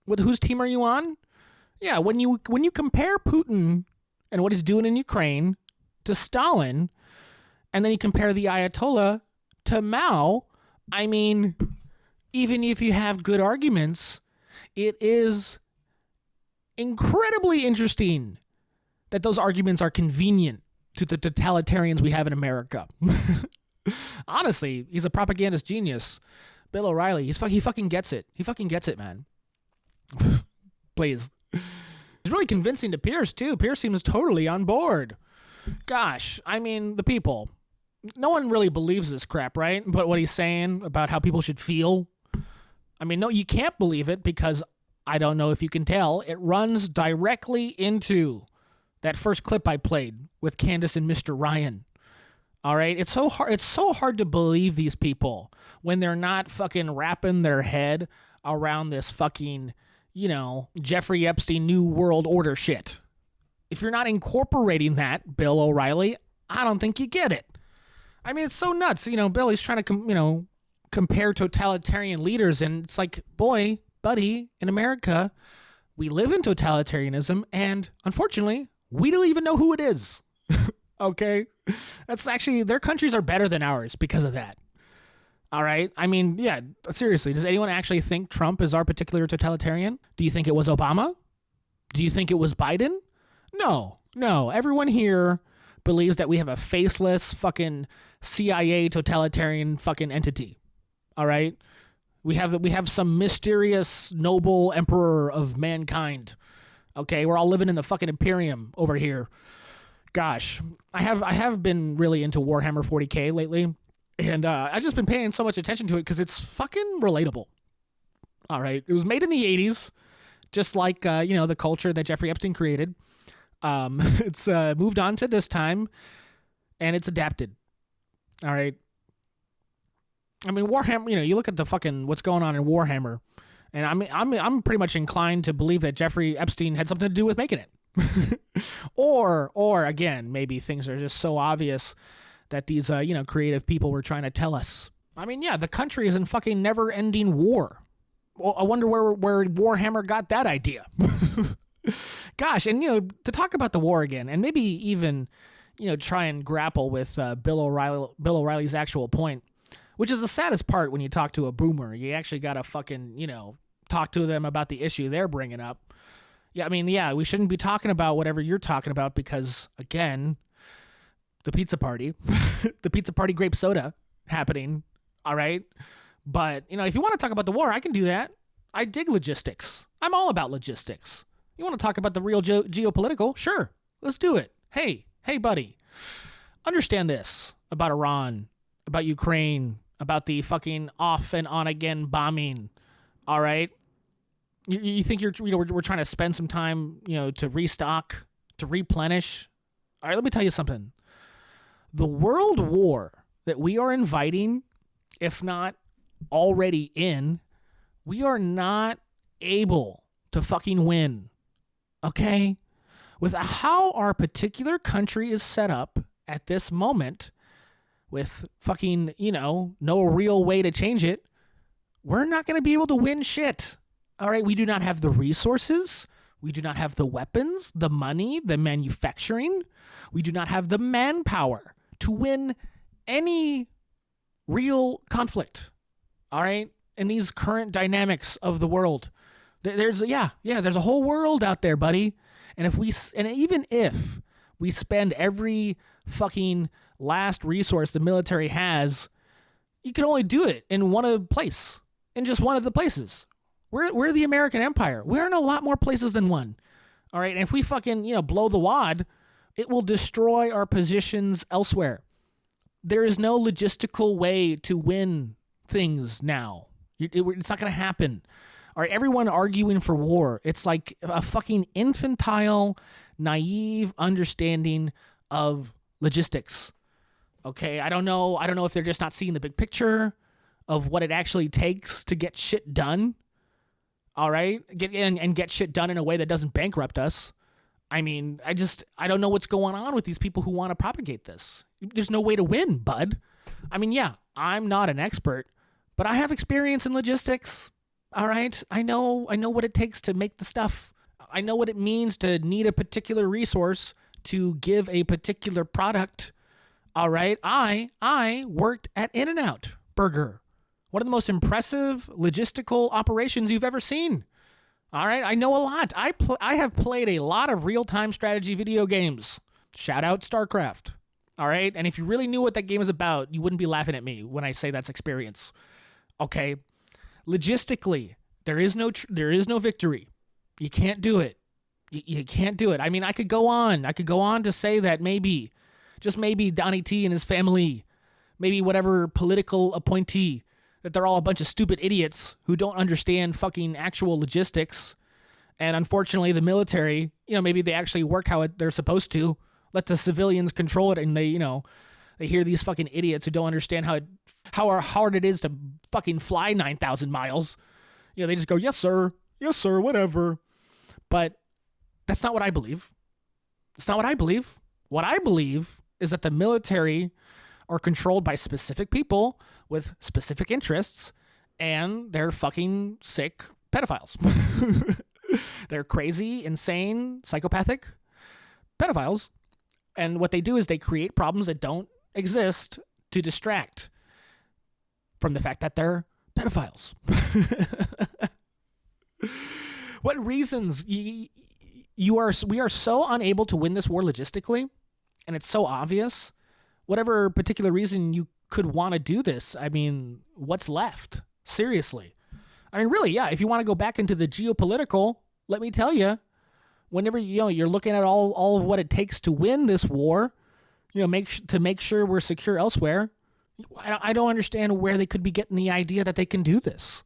Whose team are you on? Yeah, when you compare Putin and what he's doing in Ukraine to Stalin, and then you compare the Ayatollah to Mao, I mean, even if you have good arguments, it is incredibly interesting that those arguments are convenient to the totalitarians we have in America. Honestly, he's a propagandist genius. Bill Oreily, he fucking gets it. He fucking gets it, man. Please. He's really convincing to Pierce, too. Pierce seems totally on board. Gosh, I mean, the people. No one really believes this crap, right? But what he's saying about how people should feel. I mean, no, you can't believe it because, I don't know if you can tell, it runs directly into that first clip I played with Candace and Mr. Ryan. All right? It's so hard to believe these people when they're not fucking wrapping their head around this fucking, Jeffrey Epstein New World Order shit. If you're not incorporating that, Bill Oreily, I don't think you get it. I mean, it's so nuts. Bill, he's trying to, compare totalitarian leaders, and it's like, boy, buddy, in America, we live in totalitarianism, and unfortunately, we don't even know who it is. Okay? That's actually, their countries are better than ours because of that. All right? I mean, yeah, seriously, does anyone actually think Trump is our particular totalitarian? Do you think it was Obama? Do you think it was Biden? No. Everyone here believes that we have a faceless fucking CIA totalitarian fucking entity. All right? We have some mysterious noble emperor of mankind. Okay? We're all living in the fucking Imperium over here. Gosh, I have been really into Warhammer 40K lately, and I've just been paying so much attention to it because it's fucking relatable. All right? It was made in the 80s, just like, the culture that Jeffrey Epstein created. It's moved on to this time, and it's adapted. All right. I mean, Warhammer, you look at the fucking what's going on in Warhammer, and I'm pretty much inclined to believe that Jeffrey Epstein had something to do with making it. or again, maybe things are just so obvious that these creative people were trying to tell us. I mean, yeah, the country is in fucking never-ending war. Well, I wonder where Warhammer got that idea. Gosh, and to talk about the war again, and maybe even try and grapple with Bill O'Reilly's actual point, which is the saddest part when you talk to a boomer. You actually gotta fucking talk to them about the issue they're bringing up. Yeah, I mean, yeah, we shouldn't be talking about whatever you're talking about because, again, the pizza party, the pizza party grape soda happening, all right? But, if you want to talk about the war, I can do that. I dig logistics. I'm all about logistics. You want to talk about the real geopolitical? Sure, let's do it. Hey, buddy, understand this about Iran, about Ukraine, about the fucking off and on again bombing, all right? You think we're trying to spend some time, to restock, to replenish? All right, let me tell you something. The world war that we are inviting, if not already in, we are not able to fucking win, okay? With how our particular country is set up at this moment, with fucking, no real way to change it, we're not going to be able to win shit. All right, we do not have the resources. We do not have the weapons, the money, the manufacturing. We do not have the manpower to win any real conflict. All right, in these current dynamics of the world, there's a whole world out there, buddy. And even if we spend every fucking last resource the military has, you can only do it in just one of the places. We're the American Empire. We're in a lot more places than one. All right, and if we fucking, blow the wad, it will destroy our positions elsewhere. There is no logistical way to win things now. It's not going to happen. All right, everyone arguing for war, it's like a fucking infantile, naive understanding of logistics. Okay, I don't know if they're just not seeing the big picture of what it actually takes to get shit done. All right, get shit done in a way that doesn't bankrupt us. I mean, I don't know what's going on with these people who want to propagate this. There's no way to win, bud. I mean, yeah, I'm not an expert, but I have experience in logistics. All right, I know what it takes to make the stuff. I know what it means to need a particular resource to give a particular product. All right, I worked at In-N-Out Burger. One of the most impressive logistical operations you've ever seen. All right, I know a lot. I have played a lot of real-time strategy video games. Shout out StarCraft. All right, and if you really knew what that game is about, you wouldn't be laughing at me when I say that's experience. Okay, logistically, there is no victory. You can't do it. You can't do it. I mean, I could go on to say that maybe, just maybe, Donnie T and his family, maybe whatever political appointee, that they're all a bunch of stupid idiots who don't understand fucking actual logistics. And unfortunately, the military, maybe they actually work how they're supposed to. Let the civilians control it, and they hear these fucking idiots who don't understand how hard it is to fucking fly 9,000 miles. They just go, yes, sir, whatever. But that's not what I believe. It's not what I believe. What I believe is that the military are controlled by specific people with specific interests, and they're fucking sick pedophiles. They're crazy, insane, psychopathic pedophiles. And what they do is they create problems that don't exist to distract from the fact that they're pedophiles. What reasons we are so unable to win this war logistically, and it's so obvious. Whatever particular reason you could want to do this, I mean, what's left? Seriously. I mean, really, yeah, if you want to go back into the geopolitical, let me tell you, whenever you're looking at all of what it takes to win this war, make sure we're secure elsewhere, I don't understand where they could be getting the idea that they can do this.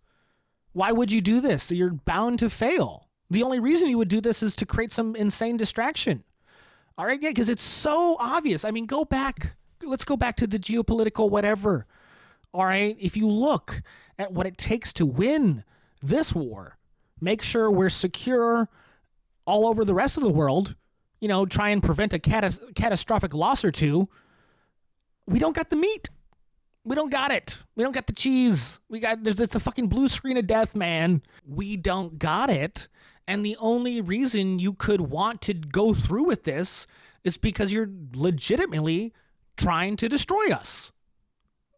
Why would you do this? You're bound to fail. The only reason you would do this is to create some insane distraction. All right, yeah, because it's so obvious. I mean, go back let's go back to the geopolitical whatever. All right, if you look at what it takes to win this war, make sure we're secure all over the rest of the world, try and prevent a catastrophic loss or two. We don't got the meat. We don't got it. We don't got the cheese. It's a fucking blue screen of death, man. We don't got it. And the only reason you could want to go through with this is because you're legitimately trying to destroy us.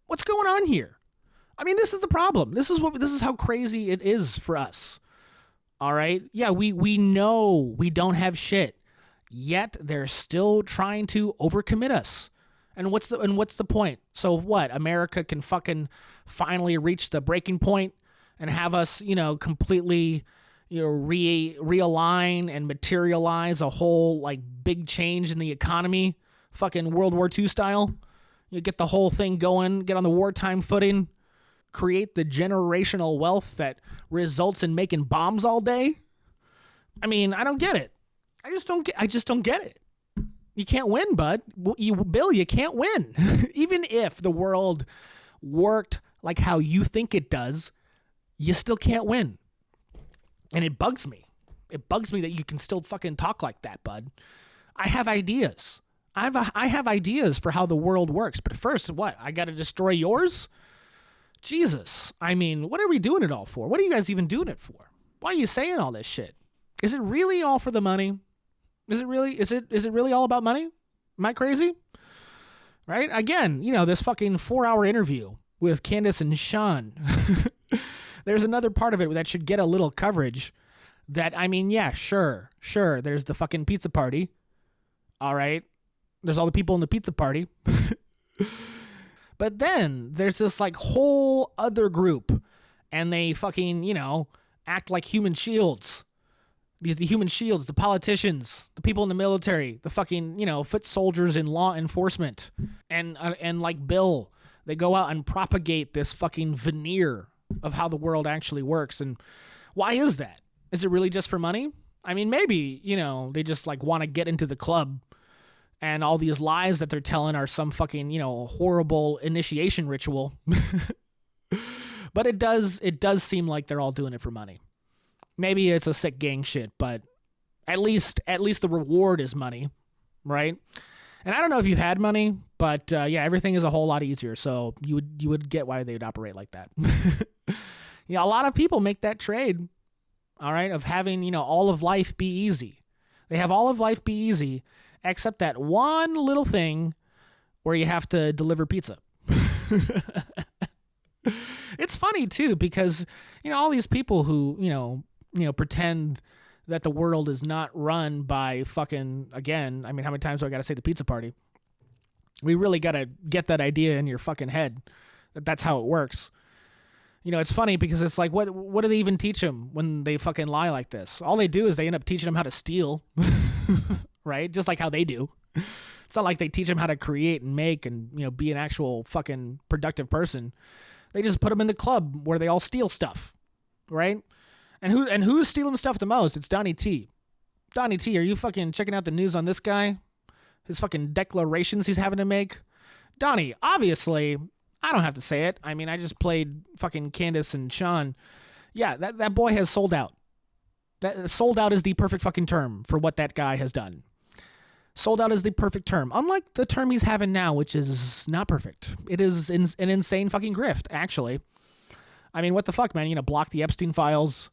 What's going on here? I mean, this is the problem. This is how crazy it is for us. All right? Yeah, we know we don't have shit. Yet they're still trying to overcommit us. And what's the point? So what? America can fucking finally reach the breaking point and have us, completely, realign and materialize a whole like big change in the economy, fucking World War II style. You get the whole thing going, get on the wartime footing, create the generational wealth that results in making bombs all day. I mean, I don't get it. I just don't get it. You can't win, bud. Bill, you can't win. Even if the world worked like how you think it does, you still can't win. And it bugs me. It bugs me that you can still fucking talk like that, bud. I have ideas. I have ideas for how the world works. But first, what? I got to destroy yours? Jesus. I mean, what are we doing it all for? What are you guys even doing it for? Why are you saying all this shit? Is it really all for the money? Is it really all about money? Am I crazy? Right? Again, this fucking 4-hour interview with Candace and Sean. There's another part of it that should get a little coverage. That, I mean, yeah, sure. There's the fucking pizza party. All right. There's all the people in the pizza party. But then there's this like whole other group, and they fucking, act like human shields. The human shields, the politicians, the people in the military, the fucking, foot soldiers in law enforcement, and like Bill, they go out and propagate this fucking veneer of how the world actually works. And why is that? Is it really just for money? I mean, maybe, they just like want to get into the club, and all these lies that they're telling are some fucking, horrible initiation ritual. But it does seem like they're all doing it for money. Maybe it's a sick gang shit, but at least the reward is money, right? And I don't know if you've had money, but yeah, everything is a whole lot easier. So you would get why they would operate like that. A lot of people make that trade, all right, of having, all of life be easy. They have all of life be easy, except that one little thing where you have to deliver pizza. It's funny too, because, all these people who, pretend that the world is not run by fucking, again, I mean, how many times do I got to say the pizza party? We really got to get that idea in your fucking head that that's how it works. It's funny because it's like, what do they even teach them when they fucking lie like this? All they do is they end up teaching them how to steal, right? Just like how they do. It's not like they teach them how to create and make and, be an actual fucking productive person. They just put them in the club where they all steal stuff, right? And who's stealing stuff the most? It's Donnie T. Donnie T, are you fucking checking out the news on this guy? His fucking declarations he's having to make? Donnie, obviously, I don't have to say it. I mean, I just played fucking Candace and Sean. Yeah, that boy has sold out. That sold out is the perfect fucking term for what that guy has done. Sold out is the perfect term. Unlike the term he's having now, which is not perfect. It is an insane fucking grift, actually. I mean, what the fuck, man? Block the Epstein files,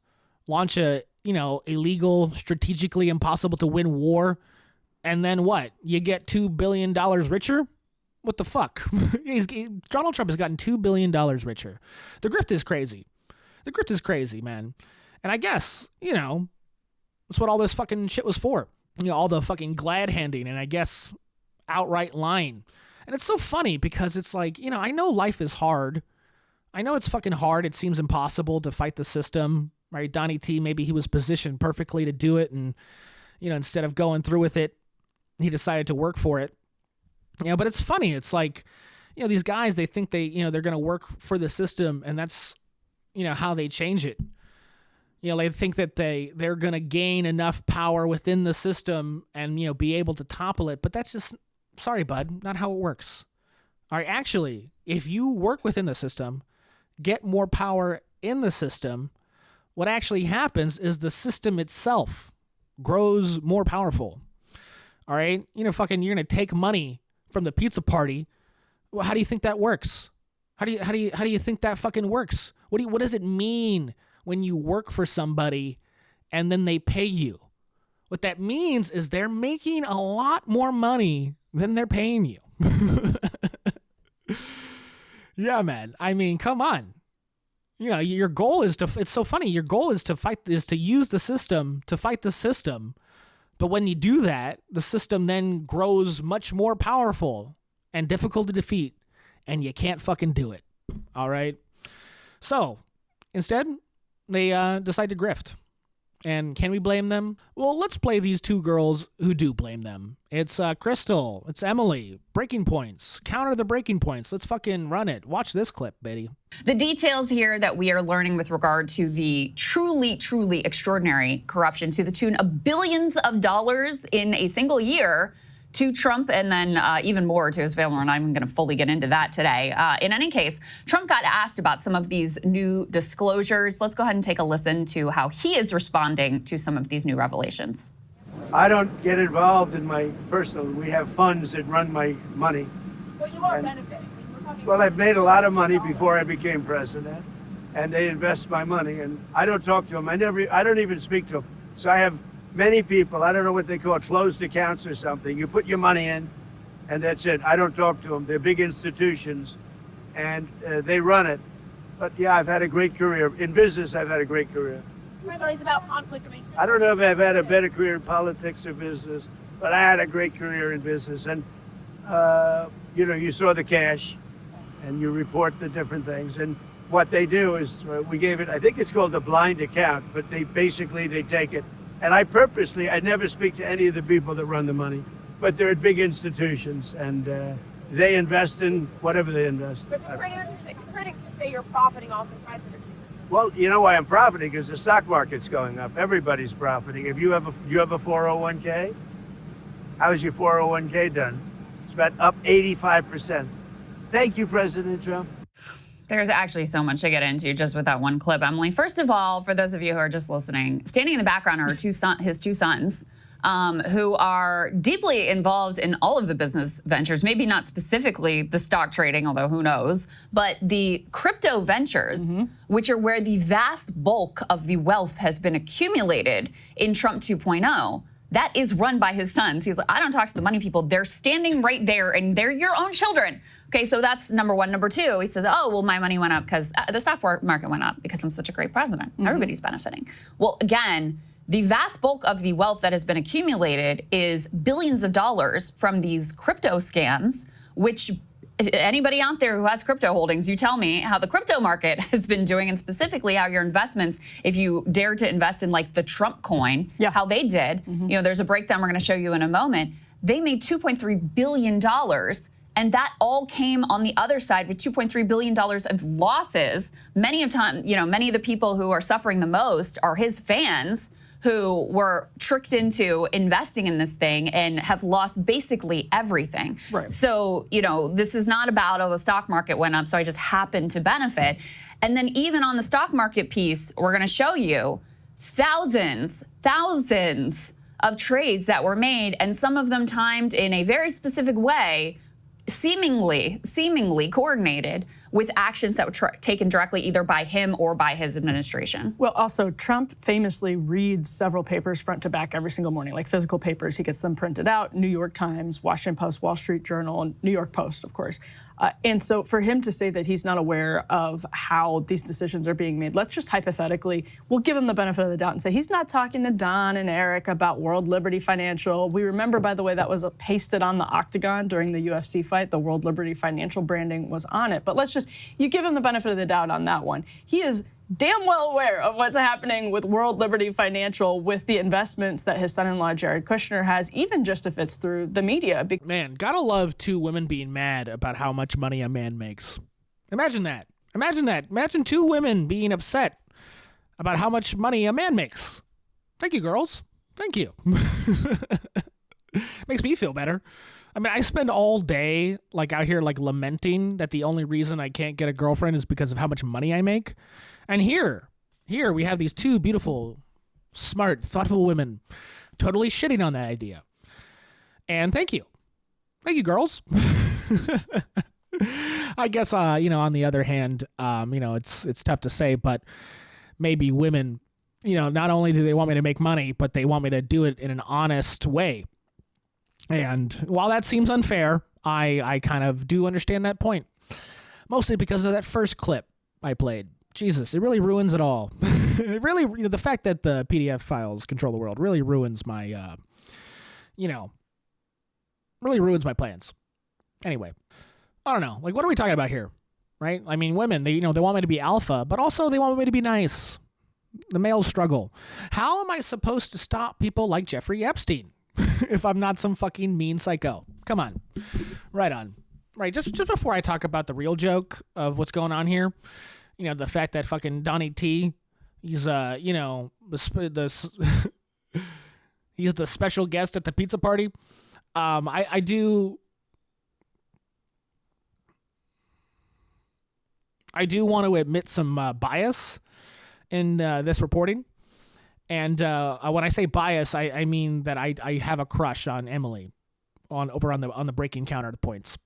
launch a, illegal, strategically impossible to win war, and then what? You get $2 billion richer? What the fuck? Donald Trump has gotten $2 billion richer. The grift is crazy. The grift is crazy, man. And I guess, that's what all this fucking shit was for. All the fucking glad handing and I guess outright lying. And it's so funny because it's like, I know life is hard. I know it's fucking hard. It seems impossible to fight the system, right? Donnie T, maybe he was positioned perfectly to do it. And, instead of going through with it, he decided to work for it. But it's funny. It's like, these guys, they think they're going to work for the system, and that's, how they change it. They think that they're going to gain enough power within the system and, be able to topple it. But that's just, sorry, bud, not how it works. All right, actually, if you work within the system, get more power in the system, what actually happens is the system itself grows more powerful. All right? You're going to take money from the pizza party. Well, how do you think that works? How do you think that fucking works? What does it mean when you work for somebody and then they pay you? What that means is they're making a lot more money than they're paying you. Yeah, man. I mean, come on. Your goal is to, it's so funny. Your goal is to use the system to fight the system. But when you do that, the system then grows much more powerful and difficult to defeat, and you can't fucking do it. All right? So, instead, they decide to grift. And can we blame them? Well, let's play these two girls who do blame them. It's Crystal. It's Emily. Breaking points. Counter the breaking points. Let's fucking run it. Watch this clip, Betty. The details here that we are learning with regard to the truly, truly extraordinary corruption to the tune of billions of dollars in a single year to Trump, and then even more to his family. And I'm going to fully get into that today. In any case, Trump got asked about some of these new disclosures. Let's go ahead and take a listen to how he is responding to some of these new revelations. I don't get involved in my personal. We have funds that run my money. Well, you are benefiting. Well, I've made a lot of money before I became president, and they invest my money, and I don't talk to them. I don't even speak to them. So I have many people, I don't know what they call it, closed accounts or something. You put your money in, and that's it. I don't talk to them. They're big institutions, and they run it. But yeah, I've had a great career. In business, I've had a great career. It's about conflict of interest. I don't know if I've had a better career in politics or business, but I had a great career in business. And, you saw the cash, and you report the different things. And what they do is, we gave it, I think it's called the blind account, but they take it. And I never speak to any of the people that run the money, but they're at big institutions, and they invest in whatever they invest. But the critics say you're profiting off the president. Well, you know why I'm profiting? Because the stock market's going up. Everybody's profiting. If you have a 401k, how's your 401k done? It's about up 85%. Thank you, President Trump. There's actually so much to get into just with that one clip, Emily. First of all, for those of you who are just listening, standing in the background are his two sons, who are deeply involved in all of the business ventures, maybe not specifically the stock trading, although who knows, but the crypto ventures, which are where the vast bulk of the wealth has been accumulated in Trump 2.0. That is run by his sons. He's like, I don't talk to the money people. They're standing right there, and they're your own children. Okay, so that's number one. Number two, he says, oh, well, my money went up because the stock market went up because I'm such a great president. Everybody's benefiting. Well, again, the vast bulk of the wealth that has been accumulated is billions of dollars from these crypto scams, which anybody out there who has crypto holdings, you tell me how the crypto market has been doing, and specifically how your investments, if you dare to invest in like the Trump coin, how they did. There's a breakdown we're going to show you in a moment. They made $2.3 billion, and that all came on the other side with $2.3 billion of losses. Many of the people who are suffering the most are his fans, who were tricked into investing in this thing and have lost basically everything. Right. So, this is not about, the stock market went up, so I just happened to benefit. And then even on the stock market piece, we're going to show you thousands of trades that were made, and some of them timed in a very specific way, seemingly coordinated with actions that were taken directly either by him or by his administration. Well, also, Trump famously reads several papers front to back every single morning, like physical papers. He gets them printed out, New York Times, Washington Post, Wall Street Journal, and New York Post, of course. And so for him to say that he's not aware of how these decisions are being made, let's just hypothetically, we'll give him the benefit of the doubt and say he's not talking to Don and Eric about World Liberty Financial. We remember, by the way, that was pasted on the octagon during the UFC fight. The World Liberty Financial branding was on it. But you give him the benefit of the doubt on that one. He is damn well aware of what's happening with World Liberty Financial with the investments that his son-in-law Jared Kushner has, even just if it's through the media. Man, gotta love two women being mad about how much money a man makes. Imagine that. Imagine two women being upset about how much money a man makes. Thank you, girls. Thank you. Makes me feel better. I mean, I spend all day like out here like lamenting that the only reason I can't get a girlfriend is because of how much money I make. And here we have these two beautiful, smart, thoughtful women totally shitting on that idea. And thank you. Thank you, girls. I guess, on the other hand, it's tough to say, but maybe women, not only do they want me to make money, but they want me to do it in an honest way. And while that seems unfair, I kind of do understand that point. Mostly because of that first clip I played. Jesus, it really ruins it all. It really, the fact that the PDF files control the world really ruins my, really ruins my plans. Anyway, I don't know. Like, what are we talking about here? Right? I mean, women, they want me to be alpha, but also they want me to be nice. The male struggle. How am I supposed to stop people like Jeffrey Epstein if I'm not some fucking mean psycho? Come on. Right on. Right, just before I talk about the real joke of what's going on here, the fact that fucking Donnie T, he's, he's the special guest at the pizza party. I do want to admit some bias in this reporting. And when I say bias, I mean that I have a crush on Emily over on the breaking counter points.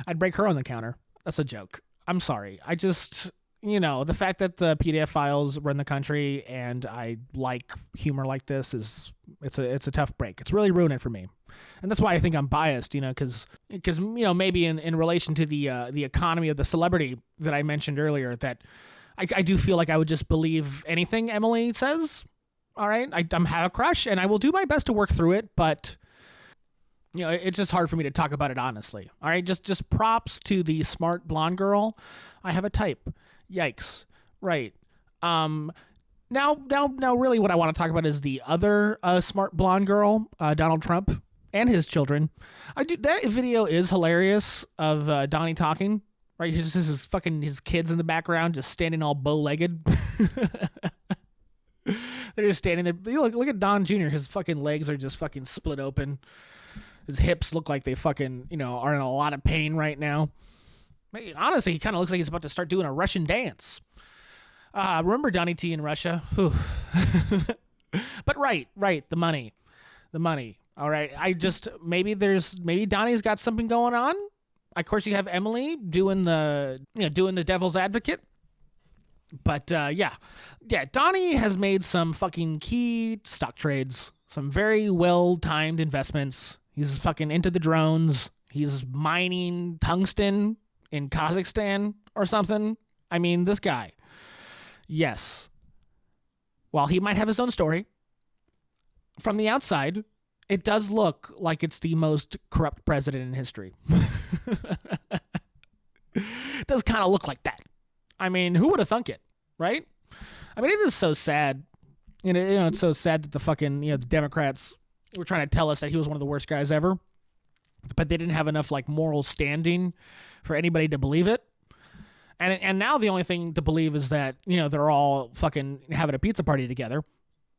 I'd break her on the counter. That's a joke. I'm sorry. I just, the fact that the PDF files run the country and I like humor like this it's a tough break. It's really ruined it for me. And that's why I think I'm biased, because maybe in relation to the economy of the celebrity that I mentioned earlier, that I do feel like I would just believe anything Emily says. All right. I have a crush and I will do my best to work through it, but it's just hard for me to talk about it honestly. All right, just props to the smart blonde girl. I have a type. Yikes. Right. Now, really, what I want to talk about is the other smart blonde girl, Donald Trump and his children. That video is hilarious of Donnie talking. Right, his kids in the background just standing all bow-legged. They're just standing there. Look at Don Jr. His fucking legs are just fucking split open. His hips look like they fucking, are in a lot of pain right now. Honestly, he kind of looks like he's about to start doing a Russian dance. Remember Donnie T in Russia? But right, the money. All right, maybe Donnie's got something going on. Of course, you have Emily doing the devil's advocate. But Donnie has made some fucking key stock trades, some very well-timed investments. He's fucking into the drones. He's mining tungsten in Kazakhstan or something. I mean, this guy. Yes. While he might have his own story, from the outside, it does look like it's the most corrupt president in history. It does kind of look like that. I mean, who would have thunk it, right? I mean, it is so sad. It's so sad that the fucking, the Democrats were trying to tell us that he was one of the worst guys ever, but they didn't have enough like moral standing for anybody to believe it. And now the only thing to believe is that, they're all fucking having a pizza party together.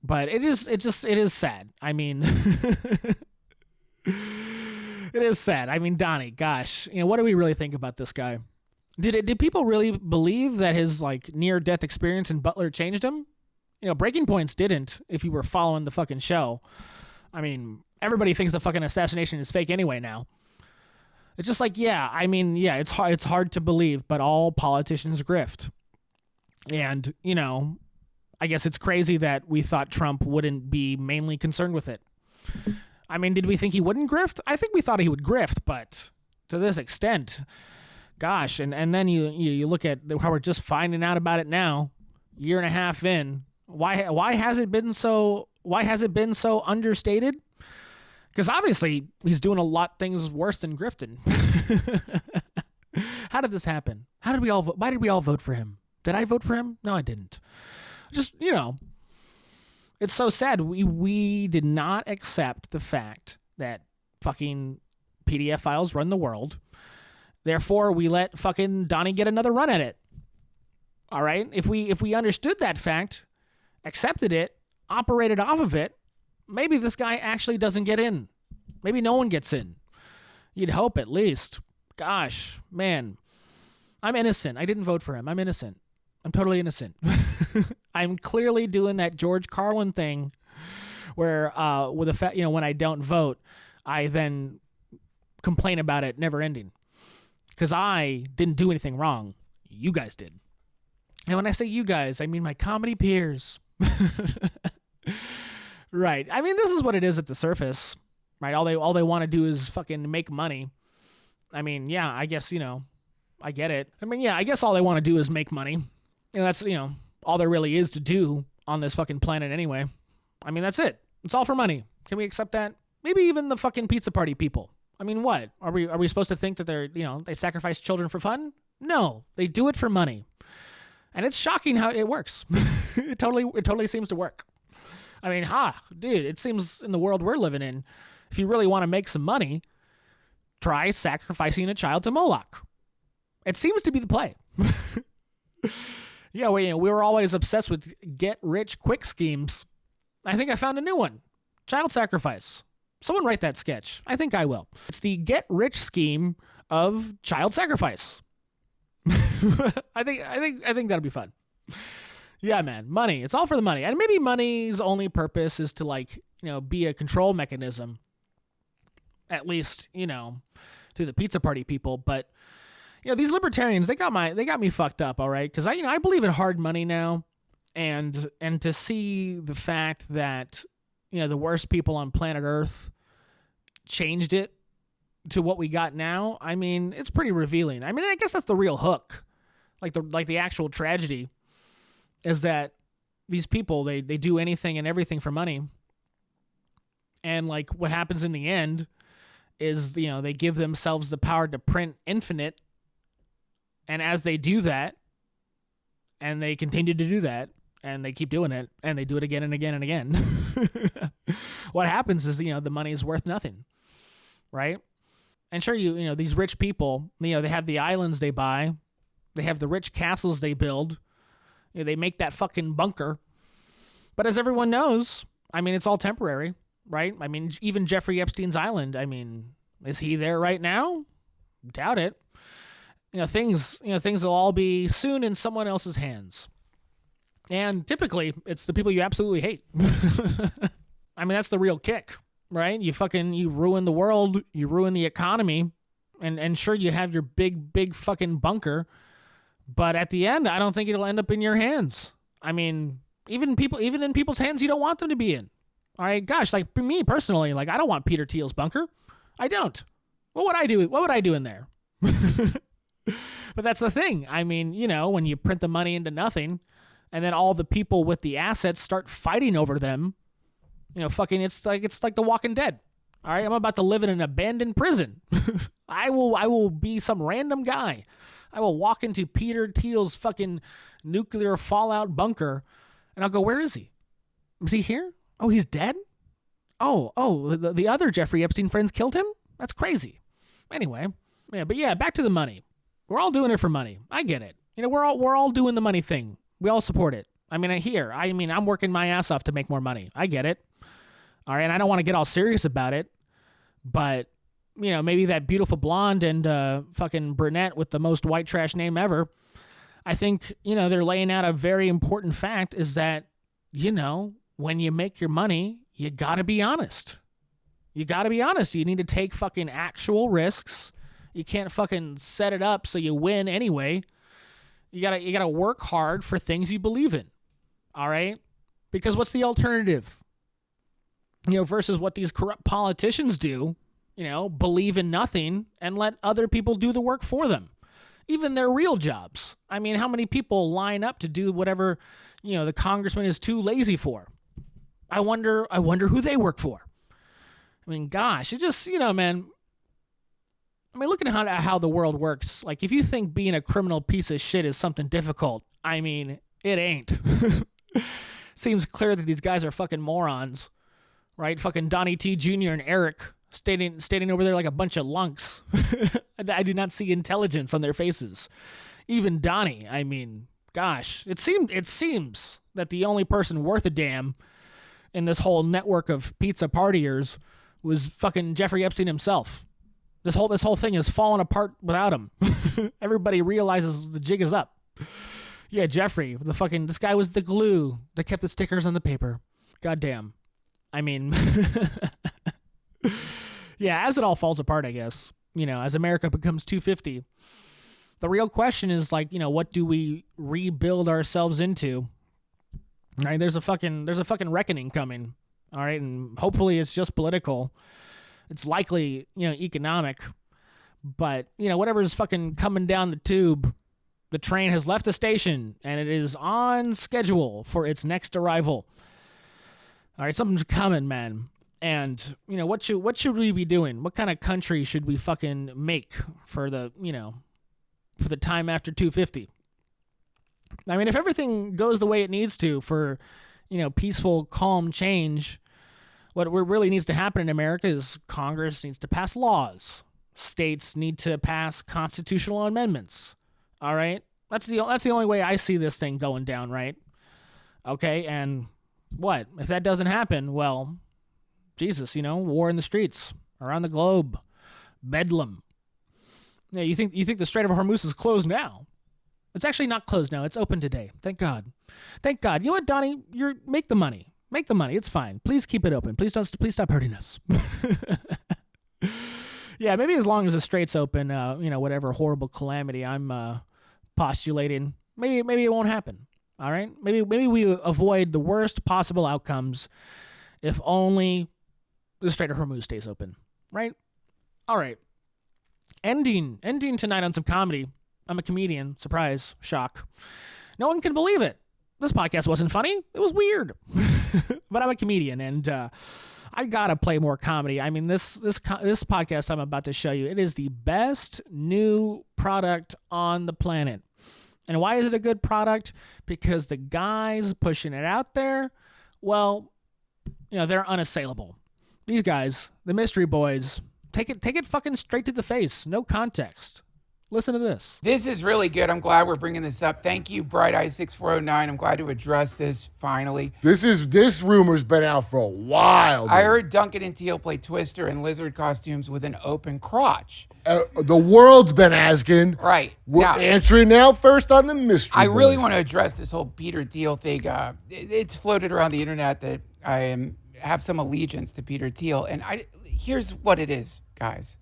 But it is sad. I mean, it is sad. I mean, Donnie, gosh, what do we really think about this guy? Did people really believe that his like near-death experience in Butler changed him? Breaking Points didn't, if you were following the fucking show. I mean, everybody thinks the fucking assassination is fake anyway now. It's just like, it's hard to believe, but all politicians grift. And, I guess it's crazy that we thought Trump wouldn't be mainly concerned with it. I mean, did we think he wouldn't grift? I think we thought he would grift, but to this extent, gosh. And then you look at how we're just finding out about it now, year and a half in. Why has it been so understated? Because obviously he's doing a lot of things worse than grifting. How did this happen? Why did we all vote for him? Did I vote for him? No, I didn't. Just, it's so sad. We did not accept the fact that fucking PDF files run the world. Therefore, we let fucking Donnie get another run at it. All right? If we understood that fact, accepted it, operated off of it, maybe this guy actually doesn't get in. Maybe no one gets in. You'd hope at least. Gosh, man. I'm innocent. I didn't vote for him. I'm innocent. I'm totally innocent. I'm clearly doing that George Carlin thing where with the fact, when I don't vote, I then complain about it never ending. Because I didn't do anything wrong. You guys did. And when I say you guys, I mean my comedy peers. Right. I mean, this is what it is at the surface, right? All they want to do is fucking make money. I mean, yeah, I guess, I get it. I mean, yeah, I guess all they want to do is make money. And that's, all there really is to do on this fucking planet anyway. I mean, that's it. It's all for money. Can we accept that? Maybe even the fucking pizza party people. I mean, what? Are we supposed to think that they sacrifice children for fun? No, they do it for money. And it's shocking how it works. It totally seems to work. I mean, dude, it seems in the world we're living in, if you really want to make some money, try sacrificing a child to Moloch. It seems to be the play. Yeah, we were always obsessed with get-rich-quick schemes. I think I found a new one. Child sacrifice. Someone write that sketch. I think I will. It's the get-rich scheme of child sacrifice. I think that'll be fun. Yeah, man, money. It's all for the money. And maybe money's only purpose is to be a control mechanism. At least, through the pizza party people. But, these libertarians, they got me fucked up, all right? Because I believe in hard money now. And to see the fact that, the worst people on planet Earth changed it to what we got now, I mean, it's pretty revealing. I mean, I guess that's the real hook. Like the actual tragedy is that these people, they do anything and everything for money. And what happens in the end is, they give themselves the power to print infinite. And as they do that, and they continue to do that, and they keep doing it, and they do it again and again and again, what happens is, the money is worth nothing, right? And sure, these rich people, they have the islands they buy, they have the rich castles they build, they make that fucking bunker. But as everyone knows, I mean, it's all temporary, right? I mean, even Jeffrey Epstein's island, I mean, is he there right now? Doubt it. Things will all be soon in someone else's hands. And typically, it's the people you absolutely hate. I mean, that's the real kick, right? You ruin the world, you ruin the economy, and sure, you have your big fucking bunker, but at the end, I don't think it'll end up in your hands. I mean, even in people's hands you don't want them to be in. All right, gosh, for me personally, I don't want Peter Thiel's bunker. I don't. What would I do? What would I do in there? But that's the thing. I mean, when you print the money into nothing, and then all the people with the assets start fighting over them, it's like The Walking Dead. All right, I'm about to live in an abandoned prison. I will be some random guy. I will walk into Peter Thiel's fucking nuclear fallout bunker, and I'll go, where is he? Is he here? Oh, he's dead? Oh, the other Jeffrey Epstein friends killed him? That's crazy. Anyway, back to the money. We're all doing it for money. I get it. We're all doing the money thing. We all support it. I mean, I'm working my ass off to make more money. I get it. All right, and I don't want to get all serious about it, but, maybe that beautiful blonde and fucking brunette with the most white trash name ever, I think, they're laying out a very important fact is that, when you make your money, you gotta be honest. You gotta be honest. You need to take fucking actual risks. You can't fucking set it up so you win anyway. You gotta work hard for things you believe in. All right? Because what's the alternative? Versus what these corrupt politicians do, believe in nothing and let other people do the work for them. Even their real jobs. I mean, how many people line up to do whatever, the congressman is too lazy for? I wonder who they work for. I mean, gosh, it just, man. I mean, looking at how the world works, if you think being a criminal piece of shit is something difficult, I mean, it ain't. Seems clear that these guys are fucking morons, right? Fucking Donnie T. Jr. and Eric standing over there like a bunch of lunks. I do not see intelligence on their faces. Even Donnie, I mean, gosh, it seems that the only person worth a damn in this whole network of pizza partiers was fucking Jeffrey Epstein himself. This whole thing is falling apart without him. Everybody realizes the jig is up. Yeah, Jeffrey, this guy was the glue that kept the stickers on the paper. Goddamn. I mean, yeah, as it all falls apart, I guess, as America becomes 250, the real question is what do we rebuild ourselves into? All right, there's a fucking reckoning coming. All right, and hopefully it's just political. It's likely, economic, but whatever's fucking coming down the tube, the train has left the station and it is on schedule for its next arrival. All right, something's coming, man. And what should we be doing? What kind of country should we fucking make for the time after 250? I mean, if everything goes the way it needs to for peaceful, calm change, what really needs to happen in America is Congress needs to pass laws. States need to pass constitutional amendments. All right? That's the only way I see this thing going down, right? Okay, and what? If that doesn't happen, well, Jesus, war in the streets, around the globe, bedlam. Yeah, you think the Strait of Hormuz is closed now? It's actually not closed now. It's open today. Thank God. Thank God. You know what, Donnie? Make the money. Make the money. It's fine. Please keep it open. Please stop hurting us. Yeah, maybe as long as the strait's open, whatever horrible calamity I'm postulating, maybe it won't happen. All right? Maybe we avoid the worst possible outcomes if only the Strait of Hormuz stays open. Right? All right. Ending tonight on some comedy. I'm a comedian. Surprise. Shock. No one can believe it. This podcast wasn't funny. It was weird. But I'm a comedian, and I gotta play more comedy. I mean, this podcast I'm about to show you, it is the best new product on the planet. And why is it a good product? Because the guys pushing it out there, well, they're unassailable. These guys, the mystery boys, take it fucking straight to the face. No context. Listen to this. This is really good. I'm glad we're bringing this up. Thank you, Bright Eye 6409. I'm glad to address this finally. This rumor's been out for a while. I heard Duncan and Thiel play Twister in lizard costumes with an open crotch. The world's been asking. Right. We're answering now first on the mystery. I really want to address this whole Peter Thiel thing. It's floated around the internet that I have some allegiance to Peter Thiel. And here's what it is, guys.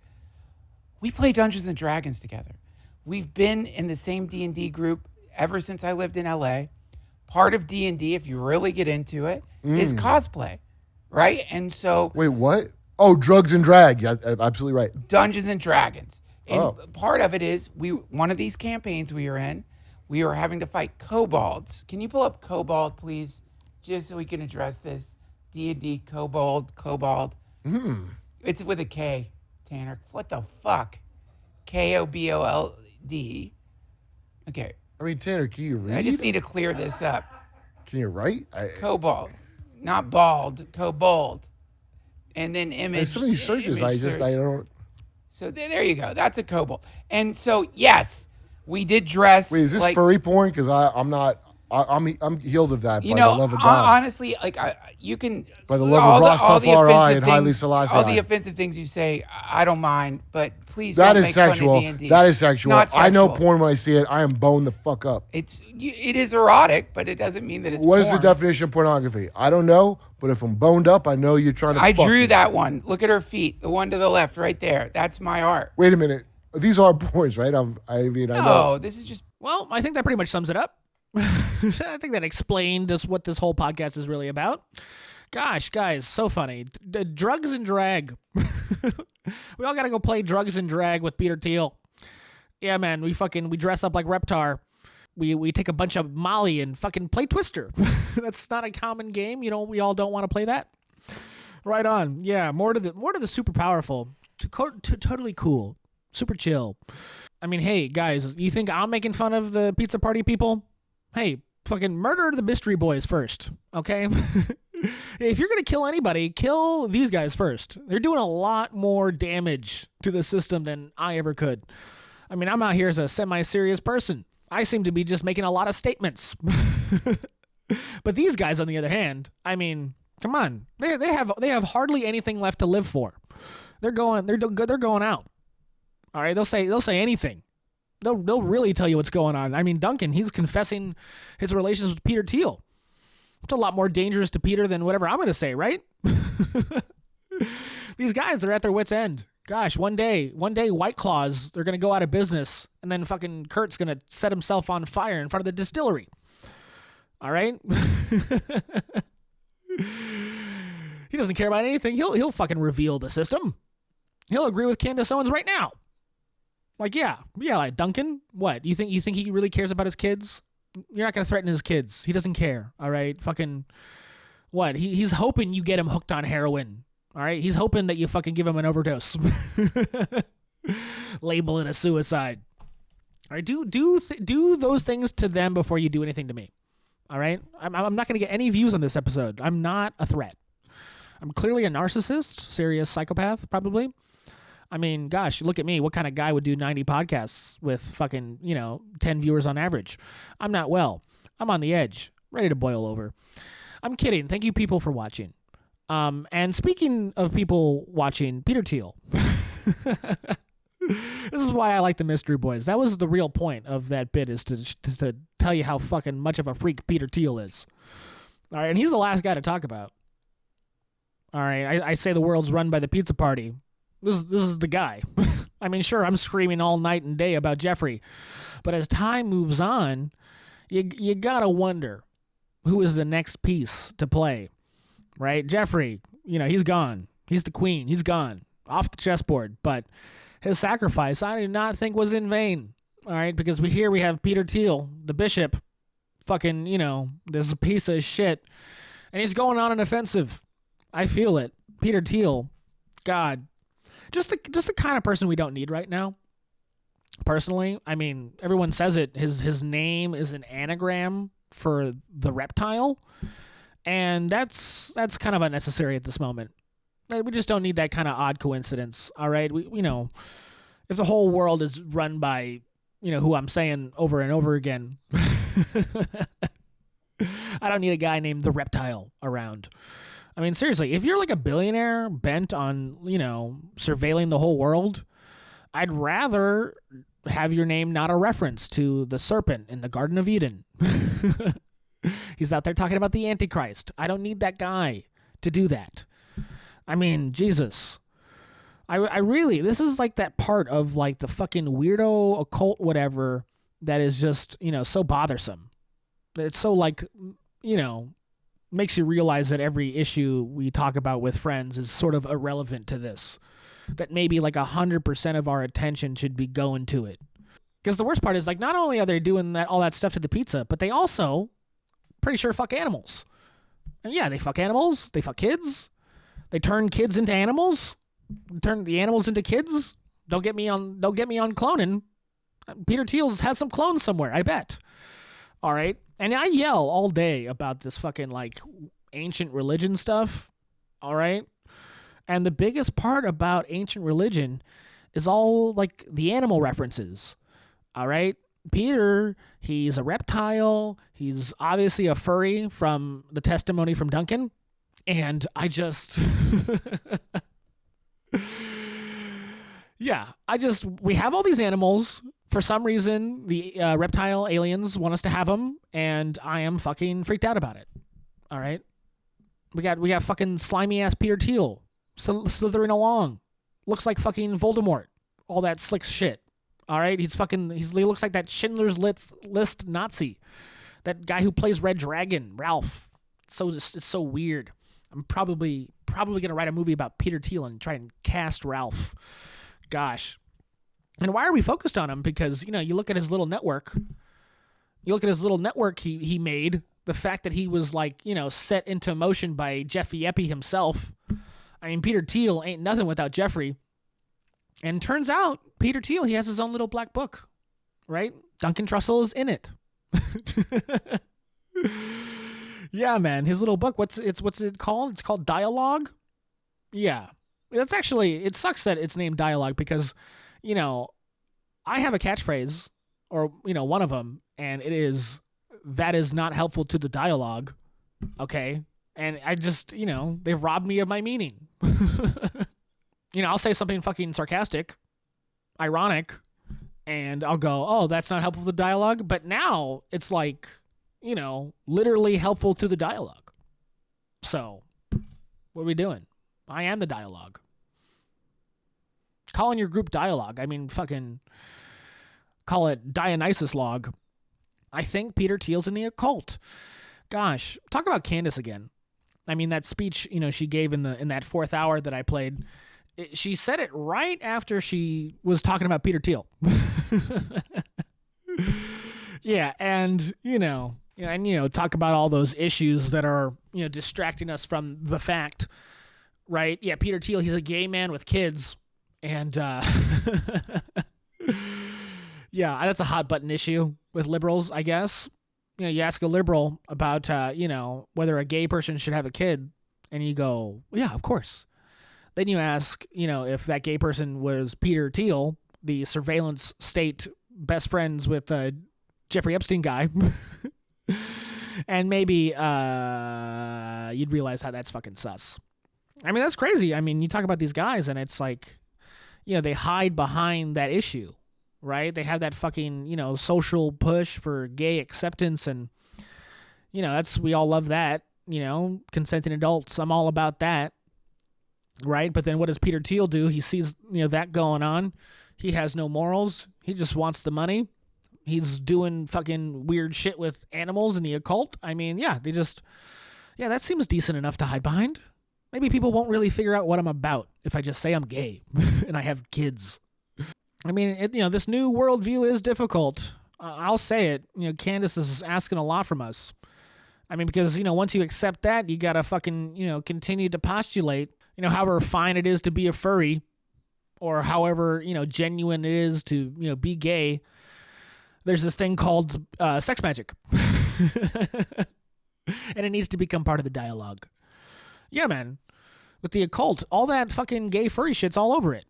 We play Dungeons and Dragons together. We've been in the same D&D group ever since I lived in LA. Part of D&D, if you really get into it, is cosplay, right? And so... Wait, what? Oh, drugs and drag. Yeah, absolutely right. Dungeons and Dragons. And part of it is, one of these campaigns we are in, we are having to fight kobolds. Can you pull up kobold, please? Just so we can address this. D&D, kobold. It's with a K, Tanner. What the fuck? KOBOLD. Okay. I mean, Tanner, can you read? I just need to clear this up. Can you write? Kobold. Not bald. Kobold. And then image. There's so many searches. I don't. So there you go. That's a kobold. And so, yes, we did dress. Wait, is this furry porn? Because I'm not. I'm healed of that. By the love of God. Honestly, you can. By the love of Rastafari and Haile Selassie. All the offensive things you say, I don't mind. But please, that don't is make sexual. Fun of D&D. That is sexual. Not sexual. I know porn when I see it. I am boned the fuck up. It is erotic, but it doesn't mean that it's. What porn. is the definition of pornography? I don't know, but if I'm boned up, I know you're trying to. I fuck drew me. that one. Look at her feet. The one to the left, right there. That's my art. Wait a minute. These are porns, right? I know. This is just. Well, I think that pretty much sums it up. I think that explained what this whole podcast is really about. Gosh, guys, so funny. Drugs and drag. We all got to go play drugs and drag with Peter Thiel. Yeah, man, we dress up like Reptar. We take a bunch of Molly and fucking play Twister. That's not a common game. We all don't want to play that. Right on. Yeah, more to the super powerful. Totally cool. Super chill. I mean, hey, guys, you think I'm making fun of the pizza party people? Hey, fucking murder the mystery boys first, okay? If you're going to kill anybody, kill these guys first. They're doing a lot more damage to the system than I ever could. I mean, I'm out here as a semi-serious person. I seem to be just making a lot of statements. But these guys, on the other hand, I mean, Come on, they have hardly anything left to live for. They're going out. All right, they'll say anything. They'll really tell you what's going on. I mean, Duncan, he's confessing his relations with Peter Thiel. It's a lot more dangerous to Peter than whatever I'm going to say, right? These guys are at their wits' end. Gosh, one day, White Claws, they're going to go out of business, and then fucking Kurt's going to set himself on fire in front of the distillery. All right? He doesn't care about anything. He'll fucking reveal the system. He'll agree with Candace Owens right now. Like, yeah, like Duncan, what? You think he really cares about his kids? You're not going to threaten his kids. He doesn't care, all right? Fucking, what? He's hoping you get him hooked on heroin, all right? He's hoping that you fucking give him an overdose. Label it a suicide. All right, do those things to them before you do anything to me, all right? I'm not going to get any views on this episode. I'm not a threat. I'm clearly a narcissist, serious psychopath, probably. I mean, gosh, look at me. What kind of guy would do 90 podcasts with fucking, 10 viewers on average? I'm not well. I'm on the edge, ready to boil over. I'm kidding. Thank you, people, for watching. And speaking of people watching, Peter Thiel. This is why I like the Mystery Boys. That was the real point of that bit, is to tell you how fucking much of a freak Peter Thiel is. All right, and he's the last guy to talk about. All right, I say the world's run by the pizza party. This is the guy. I mean, sure, I'm screaming all night and day about Jeffrey, but as time moves on, you gotta wonder who is the next piece to play, right? Jeffrey, he's gone. He's the queen. He's gone off the chessboard, but his sacrifice, I do not think was in vain. All right, because we have Peter Thiel, the bishop, fucking, there's a piece of shit, and he's going on an offensive. I feel it. Peter Thiel, God. Just the kind of person we don't need right now. Personally, I mean, everyone says it. His name is an anagram for the reptile, and that's kind of unnecessary at this moment. We just don't need that kind of odd coincidence. All right, if the whole world is run by who I'm saying over and over again, I don't need a guy named the Reptile around. I mean, seriously, if you're like a billionaire bent on, surveilling the whole world, I'd rather have your name not a reference to the serpent in the Garden of Eden. He's out there talking about the Antichrist. I don't need that guy to do that. I mean, Jesus. I really, this is like that part of like the fucking weirdo occult whatever that is just, so bothersome. It's so like, makes you realize that every issue we talk about with friends is sort of irrelevant to this. That maybe like 100% of our attention should be going to it. Because the worst part is, like, not only are they doing all that stuff to the pizza, but they also pretty sure fuck animals. And yeah, they fuck animals. They fuck kids. They turn kids into animals. Turn the animals into kids. Don't get me on cloning. Peter Thiel has some clones somewhere, I bet. All right. And I yell all day about this fucking, like, ancient religion stuff, all right? And the biggest part about ancient religion is all, like, the animal references, all right? Peter, he's a reptile. He's obviously a furry from the testimony from Duncan. And I just... we have all these animals. For some reason, the reptile aliens want us to have them, and I am fucking freaked out about it. All right, we got fucking slimy ass Peter Thiel slithering along, looks like fucking Voldemort, all that slick shit. All right, he looks like that Schindler's List Nazi, that guy who plays Red Dragon, Ralph. It's so weird. I'm probably gonna write a movie about Peter Thiel and try and cast Ralph. Gosh. And why are we focused on him? Because, you look at his little network. He made. The fact that he was, like, set into motion by Jeffy Eppy himself. I mean, Peter Thiel ain't nothing without Jeffrey. And turns out, Peter Thiel, he has his own little black book, right? Duncan Trussell is in it. Yeah, man, his little book. What's it called? It's called Dialogue. Yeah, it sucks that it's named Dialogue because, I have a catchphrase, or one of them, and it is, "That is not helpful to the dialogue." Okay, And I just, they've robbed me of my meaning. I'll say something fucking sarcastic, ironic, and I'll go, oh, that's not helpful to the dialogue. But now it's like, literally helpful to the dialogue. So what are we doing? I am the dialogue. Calling your group dialogue. I mean, fucking call it Dionysus log. I think Peter Thiel's in the occult. Gosh, talk about Candace again. I mean, that speech, she gave in that fourth hour that I played, she said it right after she was talking about Peter Thiel. Yeah, and, talk about all those issues that are, distracting us from the fact, right? Yeah, Peter Thiel, he's a gay man with kids, and, yeah, that's a hot button issue with liberals, I guess. You ask a liberal about, whether a gay person should have a kid, and you go, well, yeah, of course. Then you ask, if that gay person was Peter Thiel, the surveillance state best friends with Jeffrey Epstein guy, and maybe you'd realize how that's fucking sus. I mean, that's crazy. I mean, you talk about these guys, and it's like, they hide behind that issue. Right? They have that fucking, social push for gay acceptance, and, we all love that, consenting adults. I'm all about that. Right? But then what does Peter Thiel do? He sees, that going on. He has no morals. He just wants the money. He's doing fucking weird shit with animals in the occult. I mean, that seems decent enough to hide behind. Maybe people won't really figure out what I'm about if I just say I'm gay and I have kids. I mean, this new worldview is difficult. I'll say it. Candace is asking a lot from us. I mean, because, once you accept that, you got to fucking, continue to postulate, however fine it is to be a furry, or however, genuine it is to, be gay. There's this thing called sex magic. And it needs to become part of the dialogue. Yeah, man. With the occult, all that fucking gay furry shit's all over it.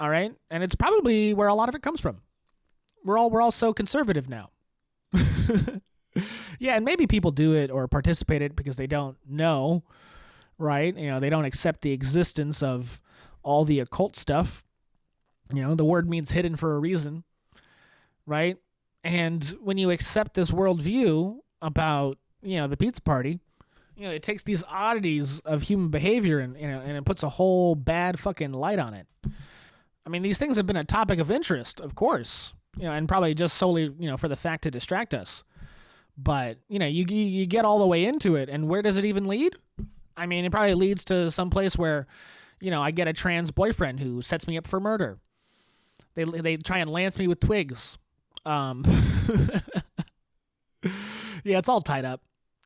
All right, and it's probably where a lot of it comes from. We're all so conservative now. Yeah, and maybe people do it or participate in it because they don't know, right? They don't accept the existence of all the occult stuff. The word means hidden for a reason, right? And when you accept this worldview about, the pizza party, it takes these oddities of human behavior and it puts a whole bad fucking light on it. I mean, these things have been a topic of interest, of course, and probably just solely, for the fact to distract us. But, you get all the way into it, and where does it even lead? I mean, it probably leads to some place where, I get a trans boyfriend who sets me up for murder. They try and lance me with twigs. Yeah, it's all tied up,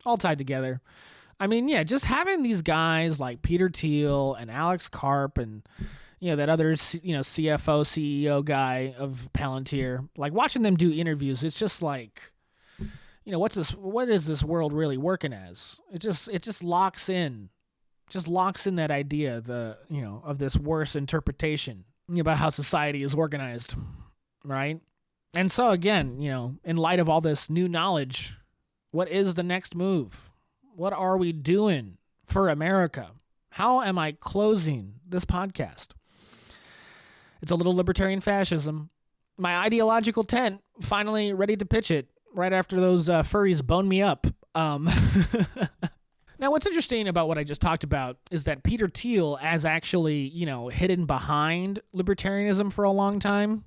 all tied together. I mean, yeah, just having these guys like Peter Thiel and Alex Karp and that other, CFO, CEO guy of Palantir, like watching them do interviews, it's just like, what is this world really working as? It just locks in that idea, of this worse interpretation about how society is organized, right? And so again, in light of all this new knowledge, what is the next move? What are we doing for America? How am I closing this podcast? It's a little libertarian fascism. My ideological tent, finally ready to pitch it right after those furries bone me up. Now, what's interesting about what I just talked about is that Peter Thiel has actually, hidden behind libertarianism for a long time.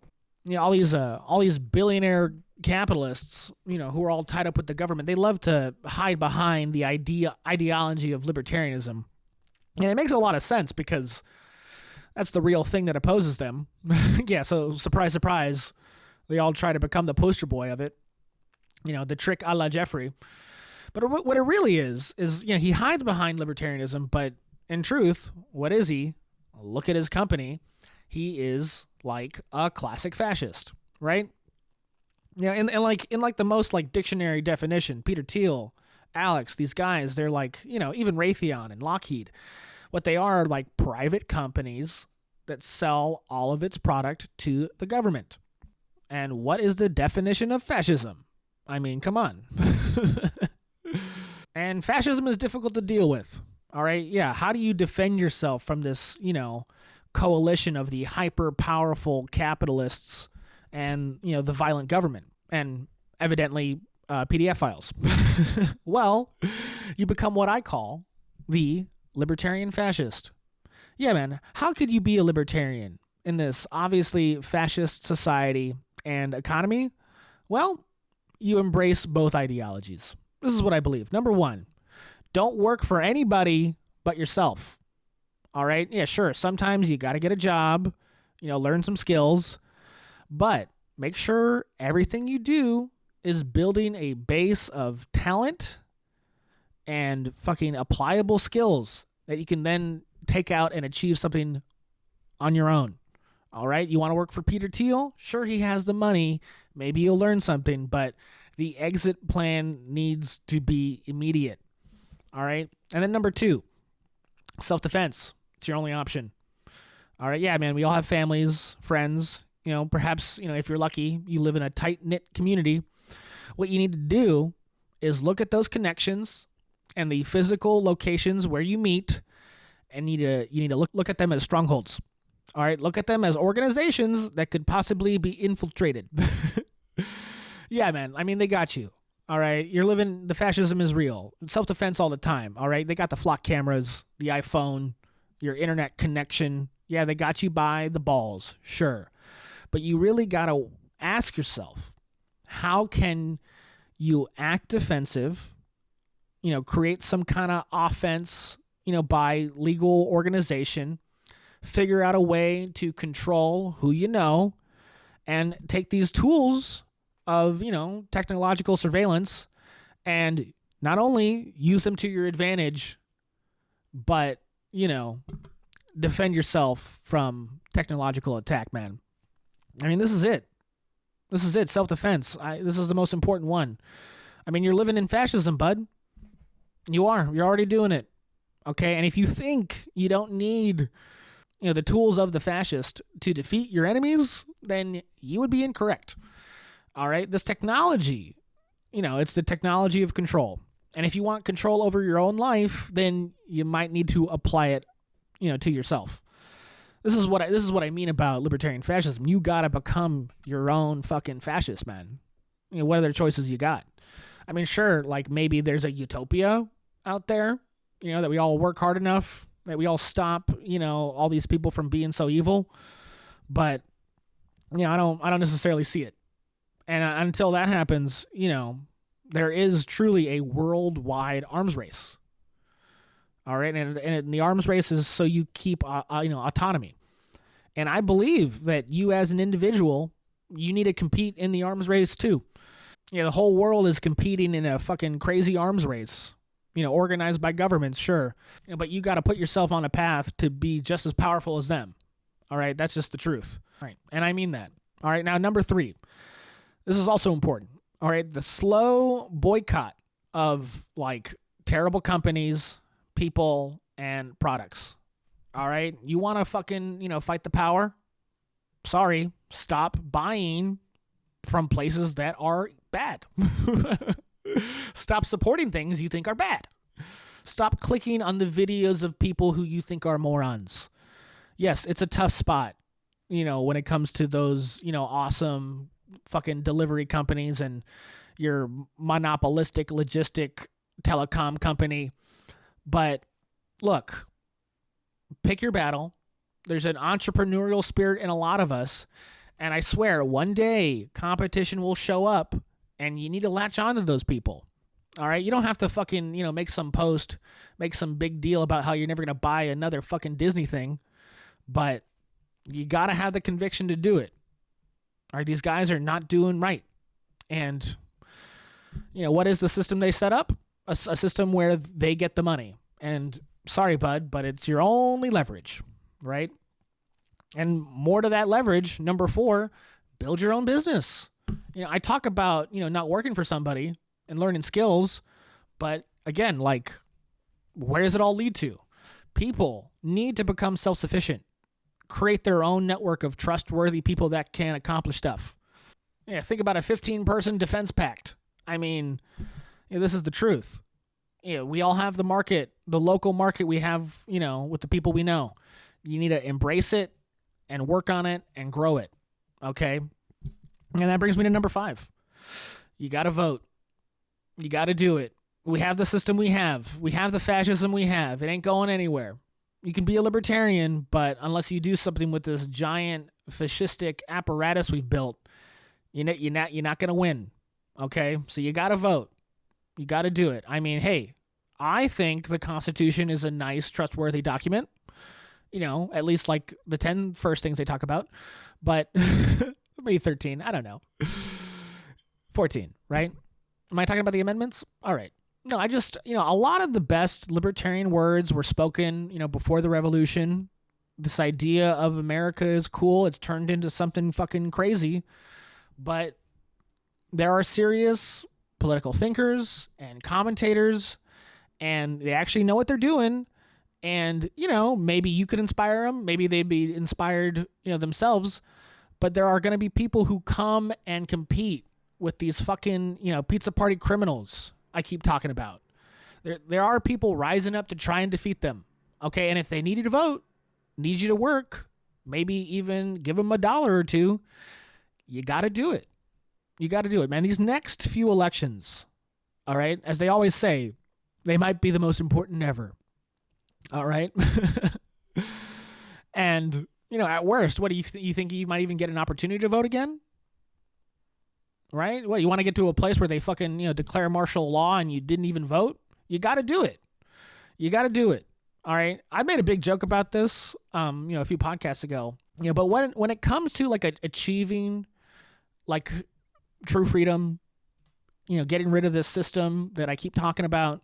All these billionaire capitalists, who are all tied up with the government, they love to hide behind the ideology of libertarianism. And it makes a lot of sense because that's the real thing that opposes them. Yeah, so surprise, surprise, they all try to become the poster boy of it. The trick a la Jeffrey. But what it really is he hides behind libertarianism, but in truth, what is he? Look at his company. He is like a classic fascist, right? Yeah, in the most like dictionary definition, Peter Thiel, Alex, these guys, they're like, even Raytheon and Lockheed. What they are like private companies that sell all of its product to the government. And what is the definition of fascism? I mean, come on. And fascism is difficult to deal with. All right. Yeah. How do you defend yourself from this, coalition of the hyper powerful capitalists and, the violent government and evidently PDF files? Well, you become what I call the libertarian fascist. Yeah, man. How could you be a libertarian in this obviously fascist society and economy? Well, you embrace both ideologies. This is what I believe. Number one, don't work for anybody but yourself. All right? Yeah, sure. Sometimes you got to get a job, learn some skills, but make sure everything you do is building a base of talent and fucking applicable skills that you can then take out and achieve something on your own. All right? You want to work for Peter Thiel? Sure, he has the money. Maybe you'll learn something, but the exit plan needs to be immediate. All right? And then number two, self-defense. It's your only option. All right? Yeah, man, we all have families, friends. Perhaps, if you're lucky, you live in a tight-knit community. What you need to do is look at those connections and the physical locations where you meet, and you need to look at them as strongholds. All right? Look at them as organizations that could possibly be infiltrated. Yeah, man. I mean, they got you. All right? The fascism is real. Self-defense all the time. All right? They got the flock cameras, the iPhone, your internet connection. Yeah, they got you by the balls. Sure. But you really got to ask yourself, how can you act defensive, create some kind of offense, by legal organization, figure out a way to control who you know, and take these tools of, technological surveillance and not only use them to your advantage, but, defend yourself from technological attack, man. I mean, this is it. This is it. Self-defense. This is the most important one. I mean, you're living in fascism, bud. You are. You're already doing it. Okay? And if you think you don't need, the tools of the fascist to defeat your enemies, then you would be incorrect. All right? This technology, it's the technology of control. And if you want control over your own life, then you might need to apply it, to yourself. This is what I mean about libertarian fascism. You gotta become your own fucking fascist, man. What other choices you got? I mean, sure, like maybe there's a utopia out there, that we all work hard enough, that we all stop, all these people from being so evil. But, I don't necessarily see it. And until that happens, there is truly a worldwide arms race. All right, and the arms race is so you keep autonomy. And I believe that you as an individual, you need to compete in the arms race too. The whole world is competing in a fucking crazy arms race, organized by governments, sure. But you got to put yourself on a path to be just as powerful as them. All right, that's just the truth. All right, and I mean that. All right, now number 3. This is also important. All right, the slow boycott of terrible companies, people, and products. All right? You want to fucking, fight the power? Sorry. Stop buying from places that are bad. Stop supporting things you think are bad. Stop clicking on the videos of people who you think are morons. Yes, it's a tough spot, when it comes to those, awesome fucking delivery companies and your monopolistic logistic telecom company. But look, pick your battle. There's an entrepreneurial spirit in a lot of us. And I swear, one day competition will show up and you need to latch on to those people. All right? You don't have to fucking, make some post, make some big deal about how you're never going to buy another fucking Disney thing. But you got to have the conviction to do it. All right? These guys are not doing right. And, what is the system they set up? A system where they get the money. And sorry, bud, but it's your only leverage, right? And more to that leverage, number 4, build your own business. I talk about, not working for somebody and learning skills, but again, where does it all lead to? People need to become self-sufficient, create their own network of trustworthy people that can accomplish stuff. Yeah, think about a 15-person defense pact. I mean, this is the truth. we all have the market, the local market we have, with the people we know. You need to embrace it and work on it and grow it. Okay? And that brings me to number 5. You got to vote. You got to do it. We have the system we have. We have the fascism we have. It ain't going anywhere. You can be a libertarian, but unless you do something with this giant fascistic apparatus we've built, you're not going to win. Okay? So you got to vote. You got to do it. I mean, hey, I think the Constitution is a nice, trustworthy document. At least like the 10 first things they talk about. But maybe 13. I don't know. 14, right? Am I talking about the amendments? All right. No, I just, a lot of the best libertarian words were spoken, before the revolution. This idea of America is cool. It's turned into something fucking crazy. But there are serious political thinkers and commentators, and they actually know what they're doing. And, maybe you could inspire them. Maybe they'd be inspired, themselves. But there are going to be people who come and compete with these fucking, pizza party criminals I keep talking about. There are people rising up to try and defeat them. Okay, and if they need you to vote, need you to work, maybe even give them $1 or $2, you got to do it. You got to do it, man. These next few elections, all right, as they always say, they might be the most important ever. All right? And, at worst, what do you think you might even get an opportunity to vote again? Right? What, you want to get to a place where they fucking, declare martial law and you didn't even vote? You got to do it. You got to do it. All right? I made a big joke about this, a few podcasts ago. But when it comes to like achieving like true freedom, getting rid of this system that I keep talking about,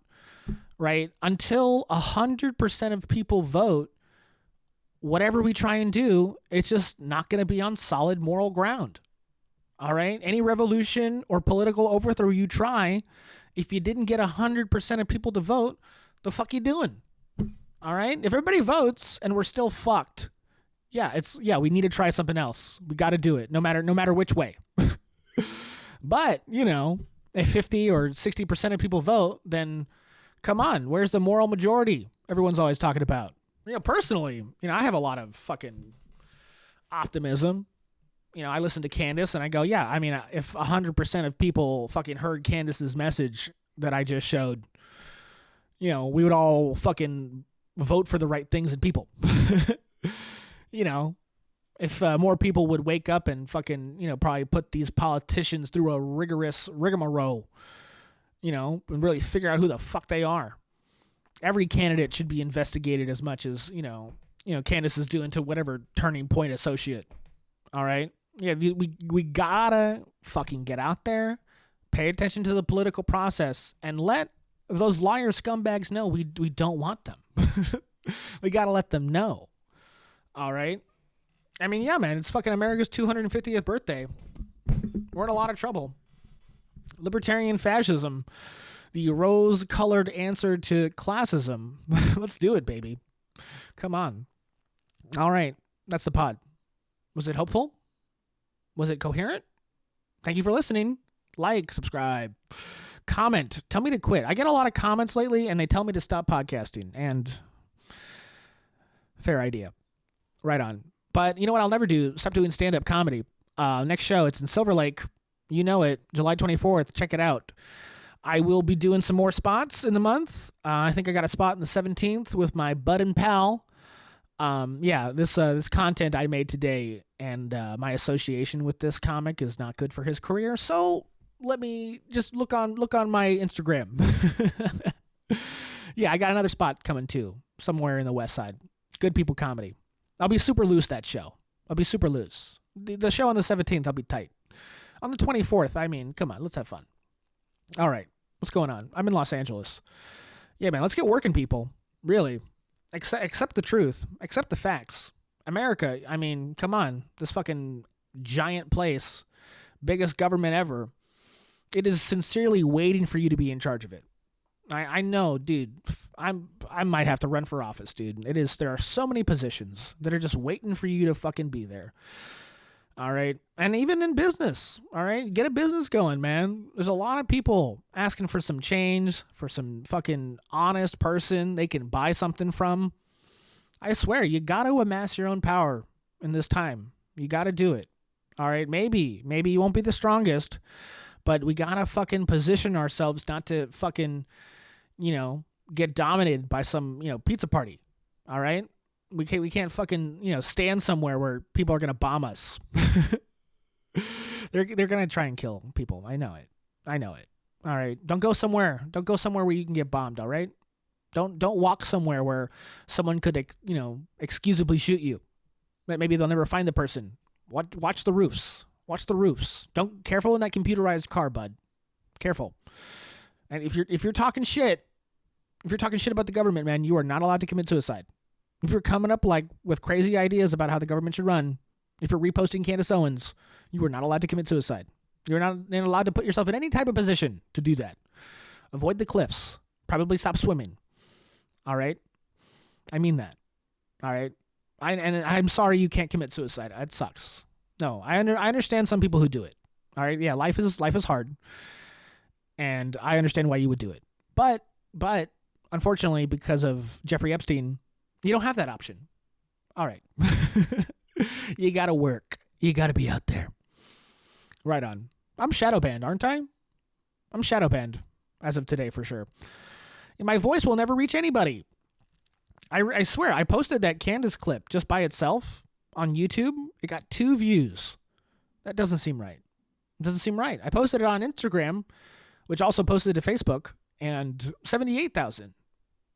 right? Until 100% of people vote, whatever we try and do, it's just not going to be on solid moral ground. All right? Any revolution or political overthrow you try, if you didn't get 100% of people to vote, the fuck you doing? All right? If everybody votes and we're still fucked, we need to try something else. We got to do it, no matter which way. But, if 50 or 60% of people vote, then come on, where's the moral majority everyone's always talking about? Personally, I have a lot of fucking optimism. I listen to Candace and I go, yeah, I mean, if 100% of people fucking heard Candace's message that I just showed, we would all fucking vote for the right things and people. If more people would wake up and fucking, probably put these politicians through a rigorous rigmarole, and really figure out who the fuck they are. Every candidate should be investigated as much as, Candace is doing to whatever Turning Point associate. All right? Yeah, we gotta fucking get out there, pay attention to the political process, and let those liar scumbags know we don't want them. We gotta let them know. All right? I mean, yeah, man, it's fucking America's 250th birthday. We're in a lot of trouble. Libertarian fascism, the rose-colored answer to classism. Let's do it, baby. Come on. All right, that's the pod. Was it helpful? Was it coherent? Thank you for listening. Like, subscribe, comment. Tell me to quit. I get a lot of comments lately, and they tell me to stop podcasting. And fair idea. Right on. But you know what I'll never do? Stop doing stand-up comedy. Next show, it's in Silver Lake. You know it. July 24th. Check it out. I will be doing some more spots in the month. I think I got a spot on the 17th with my bud and pal. This content I made today and my association with this comic is not good for his career. So let me just look on my Instagram. Yeah, I got another spot coming too, somewhere in the West Side. Good People Comedy. I'll be super loose that show. I'll be super loose. The show on the 17th, I'll be tight. On the 24th, I mean, come on, let's have fun. All right, what's going on? I'm in Los Angeles. Yeah, man, let's get working, people. Really. Accept the truth. Accept the facts. America, I mean, come on. This fucking giant place, biggest government ever. It is sincerely waiting for you to be in charge of it. I know, dude. I might have to run for office, dude. There are so many positions that are just waiting for you to fucking be there. All right. And even in business. All right. Get a business going, man. There's a lot of people asking for some change, for some fucking honest person they can buy something from. I swear, you got to amass your own power in this time. You got to do it. All right. Maybe you won't be the strongest, but we got to fucking position ourselves not to fucking, get dominated by some, pizza party. All right. We can't fucking, stand somewhere where people are going to bomb us. They're going to try and kill people. I know it. All right. Don't go somewhere where you can get bombed. All right. Don't walk somewhere where someone could, excusably shoot you. Maybe they'll never find the person. Watch the roofs. Careful in that computerized car, bud. Careful. And if you're talking shit about the government, man, you are not allowed to commit suicide. If you're coming up with crazy ideas about how the government should run, if you're reposting Candace Owens, you are not allowed to commit suicide. You're not allowed to put yourself in any type of position to do that. Avoid the cliffs. Probably stop swimming. All right? I mean that. All right? I'm sorry you can't commit suicide. It sucks. No, I understand some people who do it. All right? Yeah, life is hard. And I understand why you would do it. But unfortunately, because of Jeffrey Epstein, you don't have that option. All right. You got to work. You got to be out there. Right on. I'm shadow banned, aren't I? I'm shadow banned as of today for sure. And my voice will never reach anybody. I swear, I posted that Candace clip just by itself on YouTube. It got 2 views. That doesn't seem right. I posted it on Instagram, which also posted to Facebook, and 78,000.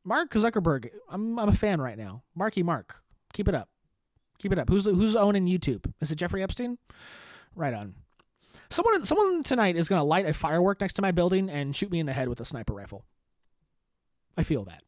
Mark Zuckerberg, I'm a fan right now. Marky Mark, keep it up. Who's owning YouTube? Is it Jeffrey Epstein? Right on. Someone tonight is going to light a firework next to my building and shoot me in the head with a sniper rifle. I feel that.